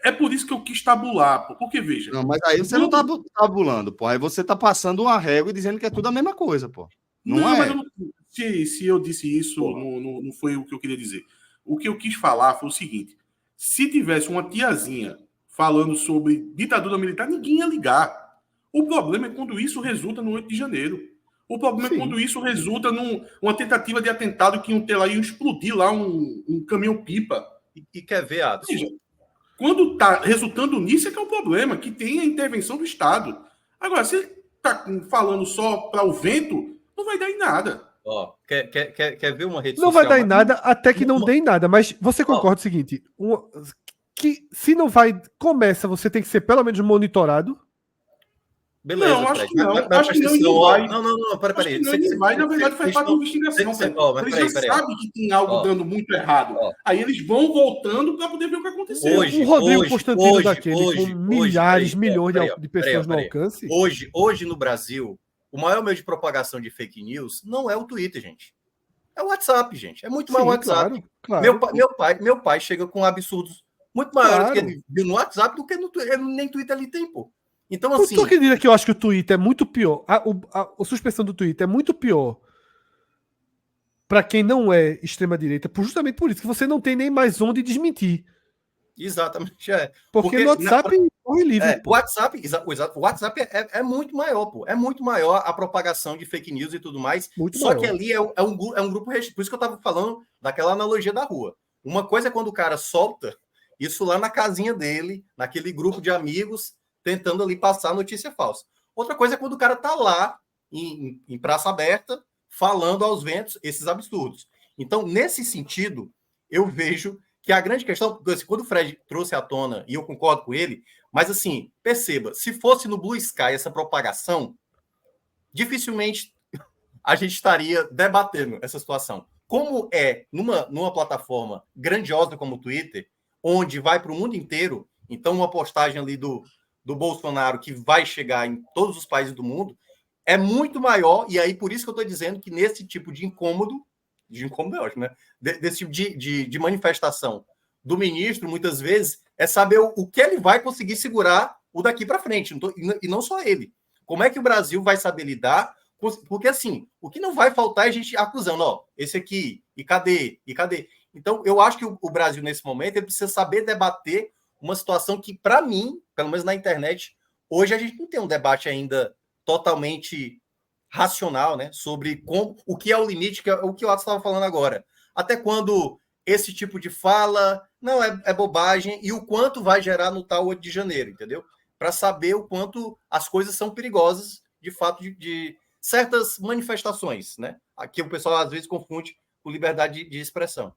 É por isso que eu quis tabular, pô. Porque, veja. Não, mas aí você não tá tabulando, pô. Aí você tá passando uma régua e dizendo que é tudo a mesma coisa, pô. Não é. Mas se eu disse isso, não foi o que eu queria dizer. O que eu quis falar foi o seguinte: se tivesse uma tiazinha falando sobre ditadura militar, ninguém ia ligar. O problema é quando isso resulta no 8 de janeiro. O problema é quando isso resulta numa tentativa de atentado que iam ter lá e explodir lá um caminhão-pipa. E quer ver, Atos? Quando está resultando nisso é que é o problema, que tem a intervenção do Estado. Agora, se está falando só para o vento, não vai dar em nada. Quer ver uma rede social? Não vai dar em nada até que não dê em nada. Mas você concorda o seguinte... que se não vai, começa, você tem que ser pelo menos monitorado. Beleza, Não, acho Fred. que não. Mas Acho que não, ele vai. Não, peraí. Acho que não, ele vai, na verdade, faz parte da investigação. Eles já sabem que tem algo dando muito errado. Aí eles vão voltando para poder ver o que aconteceu. O Rodrigo Constantino daquele, com milhares, milhões de pessoas no alcance. Hoje, no Brasil, o maior meio de propagação de fake news não é o Twitter, gente. É o WhatsApp, gente. É muito mais o WhatsApp. Claro. Meu pai chega com absurdos muito maiores que ele viu no WhatsApp do que no Twitter. Nem Twitter ele tem, pô. Então, assim. Tu acredita que eu acho que o Twitter é muito pior? A suspensão do Twitter é muito pior para quem não é extrema-direita, justamente por isso, que você não tem nem mais onde desmentir. Exatamente, Porque no WhatsApp corre livre. O WhatsApp é muito maior, pô. É muito maior a propagação de fake news e tudo mais. Muito só maior. que ali é um grupo restrito. Por isso que eu estava falando daquela analogia da rua. Uma coisa é quando o cara solta isso lá na casinha dele, naquele grupo de amigos, tentando ali passar notícia falsa. Outra coisa é quando o cara tá lá em praça aberta, falando aos ventos esses absurdos. Então, nesse sentido, eu vejo que a grande questão, quando o Fred trouxe à tona, e eu concordo com ele, mas assim, perceba, se fosse no Blue Sky essa propagação, dificilmente a gente estaria debatendo essa situação. Como é numa plataforma grandiosa como o Twitter, onde vai para o mundo inteiro, então uma postagem ali do Bolsonaro que vai chegar em todos os países do mundo, é muito maior, e aí por isso que eu estou dizendo que nesse tipo de incômodo é ótimo, né? Desse tipo de manifestação do ministro, muitas vezes, é saber o que ele vai conseguir segurar o daqui para frente, e não só ele. Como é que o Brasil vai saber lidar? Porque, assim, o que não vai faltar é a gente acusando, ó, esse aqui, e cadê? Então, eu acho que o Brasil, nesse momento, ele precisa saber debater uma situação que, para mim, pelo menos na internet, hoje a gente não tem um debate ainda totalmente racional, né, sobre o que é o limite, que é o que o Atos estava falando agora. Até quando esse tipo de fala não é bobagem e o quanto vai gerar no tal 8 de janeiro, entendeu? Para saber o quanto as coisas são perigosas, de fato, de certas manifestações, né? Aqui o pessoal às vezes confunde com liberdade de expressão.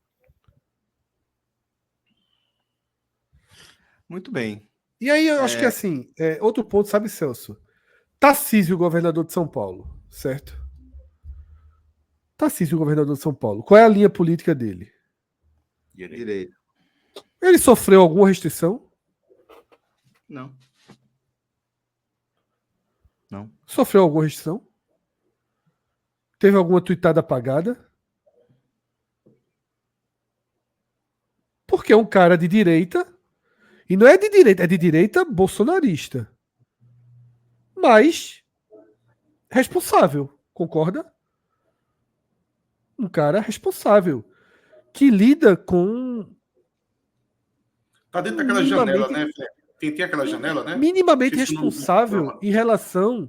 Muito bem. E aí eu acho que assim, outro ponto, sabe, Celso? Tarcísio, governador de São Paulo, certo? Tarcísio, governador de São Paulo. Qual é a linha política dele? Direito. Ele sofreu alguma restrição? Não. Sofreu alguma restrição? Teve alguma tuitada apagada? Porque é um cara de direita, e não é de direita, é de direita bolsonarista. Mas responsável, concorda? Um cara responsável que lida com. Tá dentro daquela janela, né? Tem aquela janela, né? Minimamente responsável em relação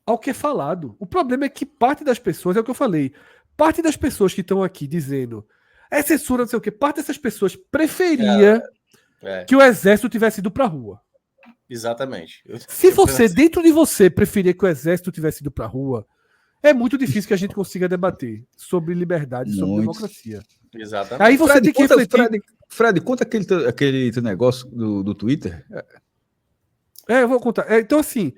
ao que é falado. O problema é que parte das pessoas, é o que eu falei, parte das pessoas que estão aqui dizendo é censura, não sei o quê, parte dessas pessoas preferia que o exército tivesse ido pra rua. Exatamente. Se você, dentro de você, preferir que o exército tivesse ido pra rua, é muito difícil que a gente consiga debater sobre liberdade, sobre democracia. Exatamente. Aí você tem que refletir. Fred, conta aquele teu negócio do Twitter. Eu vou contar. Então, assim,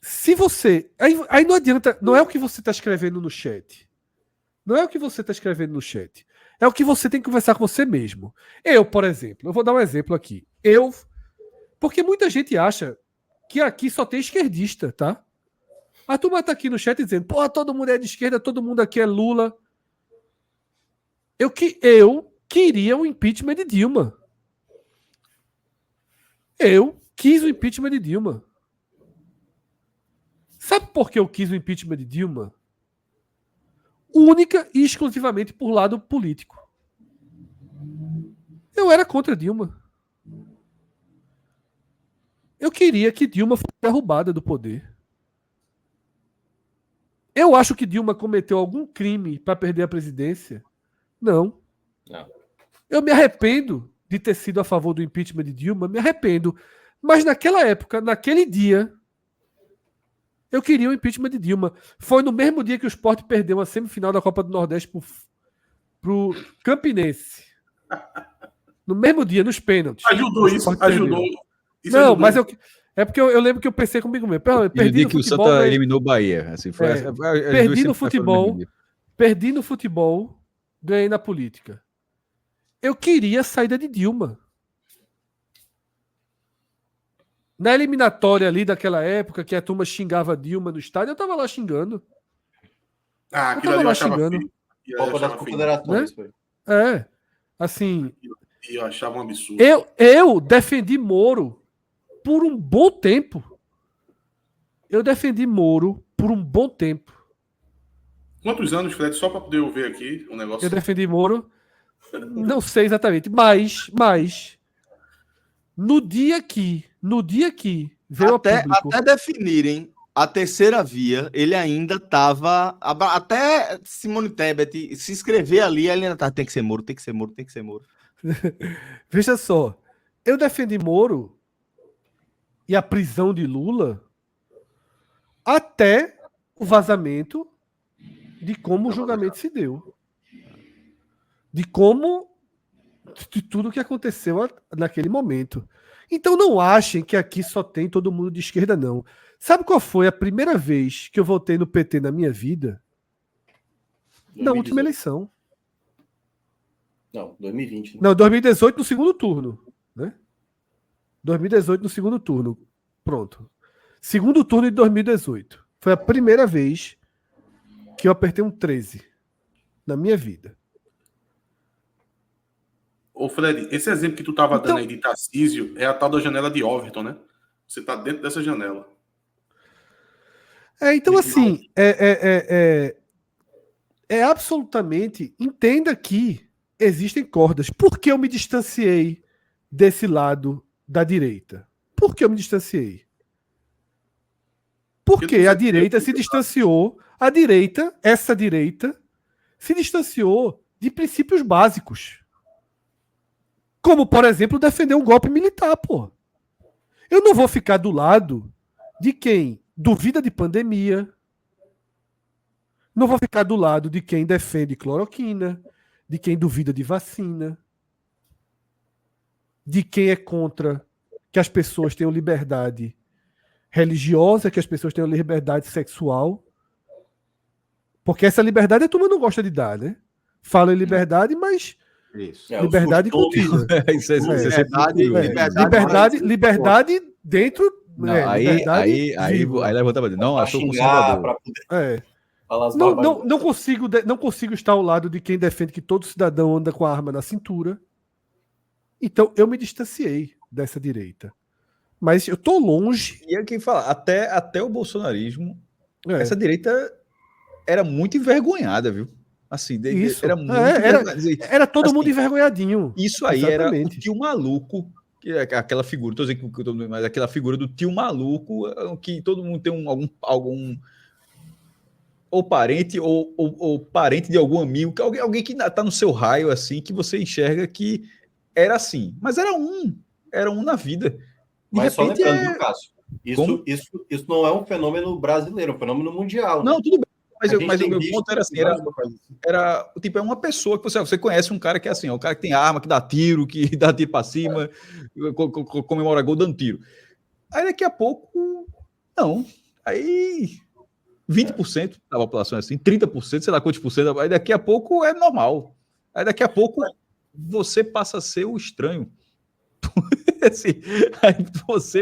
se você... Aí não adianta, não é o que você está escrevendo no chat. Não é o que você está escrevendo no chat. É o que você tem que conversar com você mesmo. Eu, por exemplo, eu vou dar um exemplo aqui. Porque muita gente acha que aqui só tem esquerdista, tá? A turma tá aqui no chat dizendo, pô, todo mundo é de esquerda, todo mundo aqui é Lula. Eu queria o impeachment de Dilma. Eu quis o impeachment de Dilma. Sabe por que eu quis o impeachment de Dilma? Única e exclusivamente por lado político. Eu era contra Dilma. Eu queria que Dilma fosse derrubada do poder. Eu acho que Dilma cometeu algum crime para perder a presidência? Não. Eu me arrependo de ter sido a favor do impeachment de Dilma, me arrependo. Mas naquela época, naquele dia, eu queria o impeachment de Dilma. Foi no mesmo dia que o Sport perdeu a semifinal da Copa do Nordeste pro Campinense. No mesmo dia, nos pênaltis. Ajudou isso, ajudou. Isso é Não, do mas Globo. é porque eu lembro que eu pensei comigo mesmo. Pô, eu E o perdi dia no que o futebol, Santa mas- eliminou o Bahia. Assim, foi, as duas perdi no sempre foram no mesmo futebol, dia. perdi no futebol, ganhei na política. Eu queria a saída de Dilma. Na eliminatória ali daquela época, que a turma xingava Dilma no estádio, eu tava lá xingando. Ah, Eu aquilo tava ali eu lá achava xingando, feio. Aquilo ali eu Copa das achava feio. Confederações, foi. É, assim, E eu achava um absurdo. eu defendi Moro por um bom tempo. Eu defendi Moro por um bom tempo. Quantos anos, Fred? Só para poder eu ver aqui o Eu negócio. defendi Moro, não sei exatamente, mas no dia que veio a público, Até definirem a terceira via, ele ainda estava. Até Simone Tebet se inscrever ali, ele ainda tá. Tem que ser Moro, tem que ser Moro, tem que ser Moro. veja só, eu defendi Moro e a prisão de Lula até o vazamento de como o julgamento se deu. De como. De tudo que aconteceu naquele momento. Então não achem que aqui só tem todo mundo de esquerda, não. Sabe qual foi a primeira vez que eu votei no PT na minha vida? Na última 2018. eleição. Não, 2020. Né? Não, 2018 no segundo turno. Né? 2018 no segundo turno. Pronto. Segundo turno de 2018. Foi a primeira vez que eu apertei um 13 na minha vida. Ô, Fred, esse exemplo que tu tava Então- dando aí de Tarcísio é a tal da janela de Overton, né? Você tá dentro dessa janela. Então, assim, é absolutamente. Entenda que existem cordas. Por que eu me distanciei desse lado da direita? Por que eu me distanciei? Porque a direita se distanciou. A direita, essa direita, se distanciou de princípios básicos. Como, por exemplo, defender um golpe militar, pô. Eu não vou ficar do lado de quem duvida de pandemia. Não vou ficar do lado de quem defende cloroquina, de quem duvida de vacina, de quem é contra que as pessoas tenham liberdade religiosa, que as pessoas tenham liberdade sexual. Porque essa liberdade a turma não gosta de dar, né? Fala em liberdade, mas Isso. liberdade contida. Isso é sempre Liberdade, curioso. Liberdade dentro. Não, liberdade, aí vírgula. levanta a bandeira. Não, Pra eu sou xingar, conservador. pra poder falar as Não barbaridades. não consigo estar ao lado de quem defende que todo cidadão anda com a arma na cintura. Então eu me distanciei dessa direita. Mas eu tô longe. E é quem fala, até o bolsonarismo, É, essa direita era muito envergonhada, viu? Assim, isso. era muito Era todo assim, mundo envergonhadinho. Isso aí era o Exatamente. tio maluco, que é aquela figura, tô dizendo que todo mundo, mas aquela figura do tio maluco, que todo mundo tem algum ou parente ou parente de algum amigo, alguém que tá no seu raio assim, que você enxerga que era assim, mas era um na vida. De Mas só repente lembrando, Cássio, isso não é um fenômeno brasileiro, é um fenômeno mundial. Não, né? tudo bem. Mas A gente o meu tem ponto era assim, visto em vários locais assim. era tipo, é uma pessoa que você conhece, um cara que é assim, é um cara que tem arma, que dá tiro pra cima, comemora gol dando tiro. Aí daqui a pouco, não. Aí 20% da população é assim, 30%, sei lá quantos por cento, aí daqui a pouco é normal. Aí daqui a pouco você passa a ser o estranho. Assim, aí você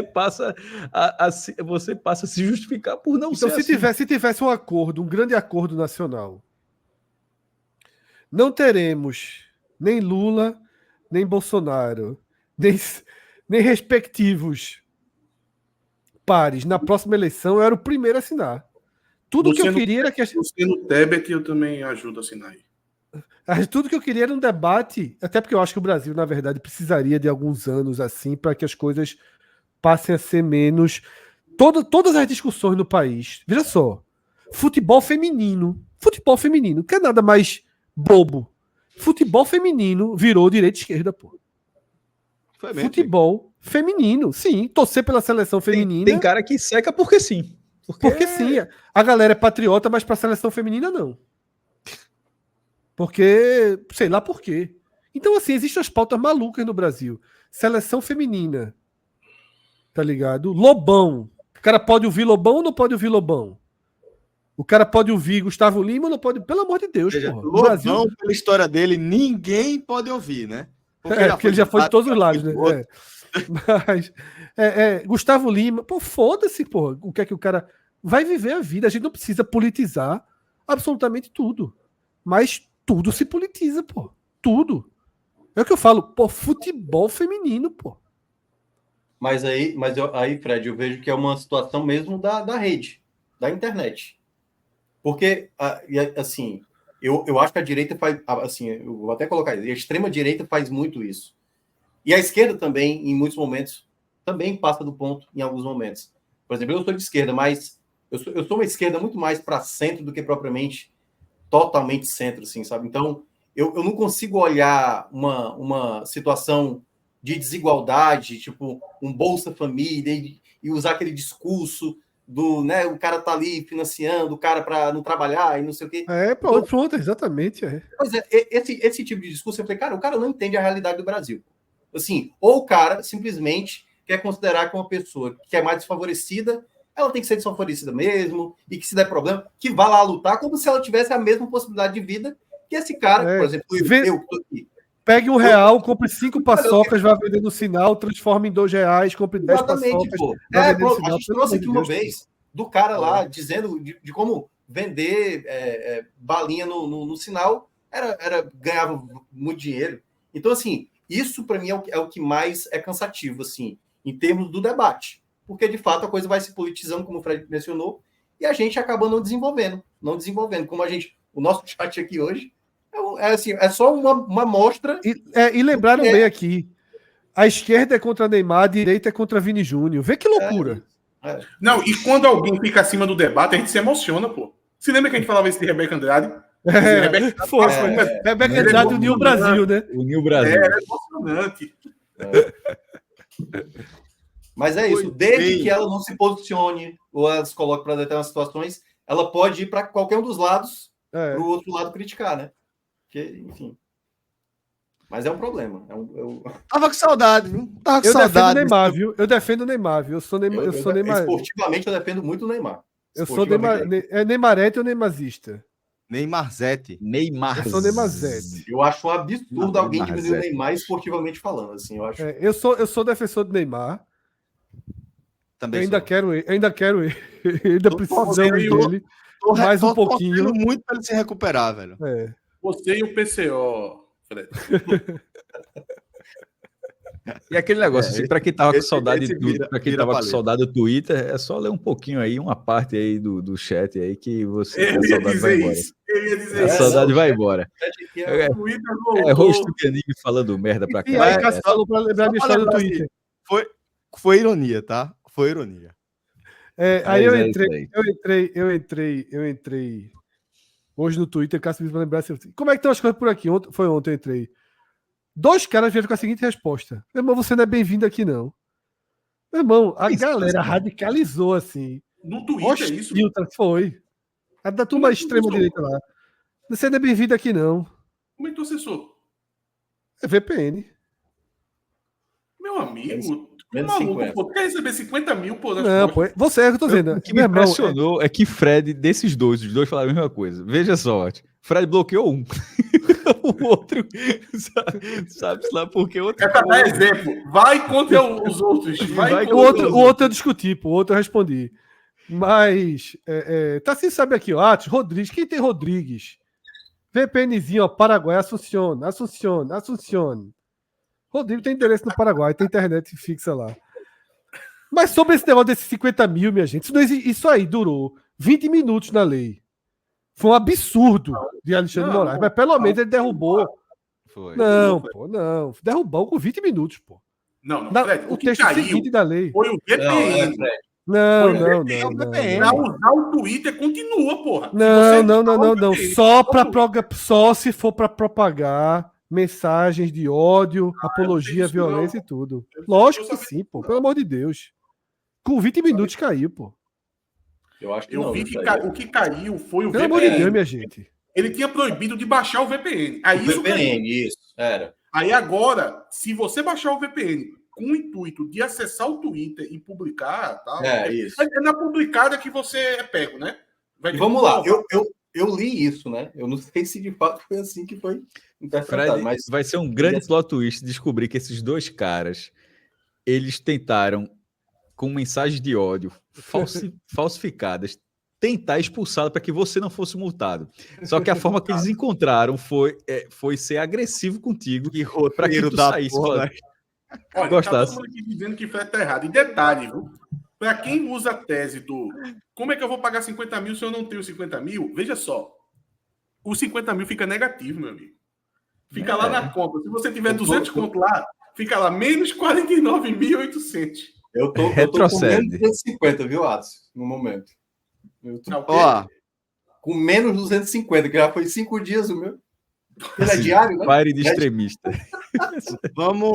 passa a se justificar por não Então, ser assim. se tivesse um acordo, um grande acordo nacional, não teremos nem Lula, nem Bolsonaro, nem respectivos pares na próxima eleição. Eu era o primeiro a assinar. Tudo que eu queria era que Você no Tebet, eu também ajudo a assinar aí. tudo que eu queria era um debate, até porque eu acho que o Brasil, na verdade, precisaria de alguns anos assim para que as coisas passem a ser menos. Todas as discussões no país. Veja só. Futebol feminino, que é nada mais bobo. Futebol feminino virou direita e esquerda, pô. Foi mesmo, Futebol feminino, sim. Torcer pela seleção feminina. Tem cara que seca porque sim. Porque sim. A galera é patriota, mas pra seleção feminina não. Porque, sei lá por quê. Então, assim, existem as pautas malucas no Brasil. Seleção feminina. tá ligado? Lobão. O cara pode ouvir Lobão ou não pode ouvir Lobão? O cara pode ouvir Gustavo Lima ou não pode? Pelo amor de Deus, porra. Lobão, Brasil... pela história dele, ninguém pode ouvir, né? Porque ele já foi de todos os lados, né? Mas, Gustavo Lima, pô, foda-se, porra. O que é que o cara vai viver a vida? A gente não precisa politizar absolutamente tudo. Mas tudo se politiza, pô. Tudo. É o que eu falo, pô, futebol feminino, pô. Mas aí, Fred, eu vejo que é uma situação mesmo da rede, da internet. Porque, assim, eu acho que a direita faz, assim, eu vou até colocar isso, a extrema-direita faz muito isso. E a esquerda também, em muitos momentos, também passa do ponto em alguns momentos. Por exemplo, eu sou de esquerda, mas eu sou uma esquerda muito mais para centro do que propriamente totalmente centro, assim, sabe? Então, eu não consigo olhar uma situação de desigualdade, tipo um Bolsa Família, e usar aquele discurso do, né, o cara tá ali financiando o cara para não trabalhar e não sei o quê. Pronto, exatamente. Pois é, esse tipo de discurso, eu falei, cara, o cara não entende a realidade do Brasil. Assim, ou o cara simplesmente quer considerar que uma pessoa que é mais desfavorecida, ela tem que ser desfavorecida mesmo, e que se der problema, que vá lá lutar como se ela tivesse a mesma possibilidade de vida que esse cara, por exemplo, eu que tô aqui. Pegue R$1, compre 5 paçocas, vá vender no sinal, transforma em R$2, compre 10 paçocas. Pô. A gente trouxe aqui uma vez do cara lá dizendo de como vender balinha no sinal ganhava muito dinheiro. Então, assim, isso para mim é o que mais é cansativo, assim, em termos do debate. Porque, de fato, a coisa vai se politizando, como o Fred mencionou, e a gente acaba não desenvolvendo. Como o nosso chat aqui hoje, é só uma amostra. E lembraram bem aqui, a esquerda é contra Neymar, a direita é contra Vini Júnior. Vê que loucura. Não, e quando alguém fica acima do debate, a gente se emociona, pô. Você lembra que a gente falava isso de Rebeca Andrade? Rebeca Andrade uniu o Brasil, né? Uniu o Brasil. É emocionante. Mas é isso. Desde que ela não se posicione ou ela se coloque para determinadas situações, ela pode ir para qualquer um dos lados, para o outro lado criticar, né? Porque, enfim. Mas é um problema. Tava com saudade, viu? Eu defendo o Neymar, viu? Eu defendo o Neymar, viu? Eu sou Neymar. Esportivamente, eu defendo muito o Neymar. Eu sou Neymar. É Neymarete ou Neymarzista? Neymarzete. Eu sou Neymarzete. Eu acho um absurdo alguém diminuir o Neymar esportivamente falando. Assim, eu acho. Eu sou defensor do Neymar. Também eu ainda quero ele. Ainda precisamos dele. Mais um pouquinho. Muito para ele se recuperar, velho. Você e o PCO, Fred. E aquele negócio, assim, para quem tava com saudade do Twitter, é só ler um pouquinho aí, uma parte aí do chat aí que você a saudade vai embora. A saudade vai embora. É rosto de anime falando merda pra cá. E aí, Cássio falou pra lembrar minha história do Twitter. Foi ironia, tá? Foi ironia. Aí eu entrei hoje no Twitter, Cássio me lembrar assim, como é que estão as coisas por aqui? Foi ontem eu entrei. 2 caras vieram com a seguinte resposta: meu irmão, você não é bem-vindo aqui, não. Meu irmão, a galera radicalizou assim. No Twitter, isso? Foi. A da turma extrema-direita lá. Você não é bem-vindo aqui, não. Como é que tu acessou? É VPN. Meu amigo, maluco, pô. Tu quer receber 50 mil, pô? Não, pô. Você é o que eu tô dizendo. O que me impressionou é que Fred, os dois falaram a mesma coisa. Veja só, Fred bloqueou um. O outro, sabe lá porque o outro. É pra dar exemplo. Vai contra os outros. O outro eu discuti, pô. O outro eu respondi. Mas, tá assim, sabe aqui, ó. Rodrigues. Quem tem Rodrigues? VPNzinho, ó. Paraguai, Assuncione. Rodrigo tem endereço no Paraguai, tem internet fixa lá. Mas sobre esse negócio desses 50 mil, minha gente, isso aí durou 20 minutos na lei. Foi um absurdo de Alexandre Moraes, mas pelo menos ele derrubou. Foi. Não. Derrubou com 20 minutos, pô. Não, Fred, o texto seguinte da lei. Foi o VPN. Não. Pra usar o Twitter, continua, porra. Não. Só se for para propagar mensagens de ódio, apologia, violência e tudo. Lógico que sim, pô. Pelo amor de Deus. Com 20 minutos caiu, pô. Eu acho que o que caiu foi o VPN. Pelo amor de Deus, minha gente. Ele tinha proibido de baixar o VPN. Aí isso era. Aí agora, se você baixar o VPN com o intuito de acessar o Twitter e publicar, tal, isso. é na publicada que você é pego, né? Vamos lá, eu li isso, né? Eu não sei se de fato foi assim que foi interpretado, Fred, mas vai ser um grande plot twist descobrir que esses dois caras, eles tentaram, com mensagens de ódio falsificadas, tentar expulsá-lo para que você não fosse multado. Só que a forma que eles encontraram foi ser agressivo contigo para que tu saísse. Porra, Olha, gostasse. tá todo mundo aqui dizendo que Fred tá errado. E detalhe, viu? Para quem usa a tese do como é que eu vou pagar 50 mil se eu não tenho 50 mil, veja só. Os 50 mil fica negativo, meu amigo. Fica lá na conta. Se você tiver 200 conto lá, fica lá menos 49.800. eu tô com menos 250, viu, Atos? No momento. Eu tô com menos 250, que já foi 5 dias o meu. Ele é diário, né? Pare de extremista. Vamos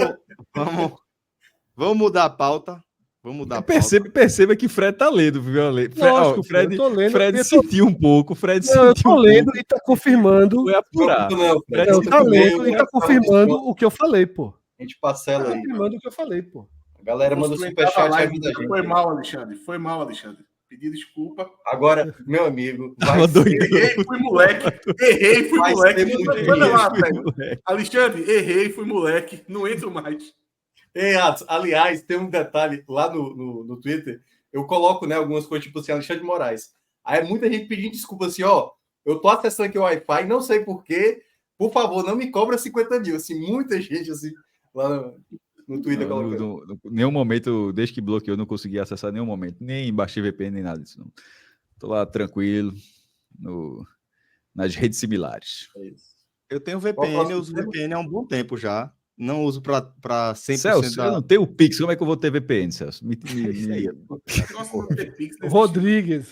mudar a pauta. Vamos mudar a pauta. Perceba que Fred tá lendo, viu? Lógico, Fred, eu tô lendo, Fred eu tô- sentiu um pouco. Fred Não, eu sentiu tô um lendo pouco. e tá confirmando. Foi apurar. Não, Fred, Eu você tá também, lendo e tá confirmando o que eu falei, pô. A gente parcela aí. Confirmando o que eu falei, pô. A galera manda superchat e ajuda a gente. Foi mal, Alexandre. Foi mal, Alexandre. Pedi desculpa. Agora, meu amigo, Tava doido. Errei, fui moleque. Errei, fui Vai moleque. ser muito Manda lá, Fui velho. moleque. Alexandre, errei, fui moleque. Não entro mais. Ei, Atos, aliás, tem um detalhe lá no Twitter. Eu coloco, né, algumas coisas, tipo assim, Alexandre de Moraes. Aí muita gente pedindo desculpa assim, ó, eu tô acessando aqui o Wi-Fi, não sei porquê, por favor, não me cobra 50 mil. Assim, muita gente, assim, lá no Twitter colocando. Nenhum momento, desde que bloqueou, não consegui acessar nenhum momento. Nem baixei VPN, nem nada disso. Não. Tô lá tranquilo, nas redes similares. É isso. Eu tenho VPN, eu uso VPN há um bom tempo já. Não uso para 100% Celso, eu não tenho o Pix, como é que eu vou ter VPN, Celso? Isso aí. Gosto de ter Pix, né? Rodrigues.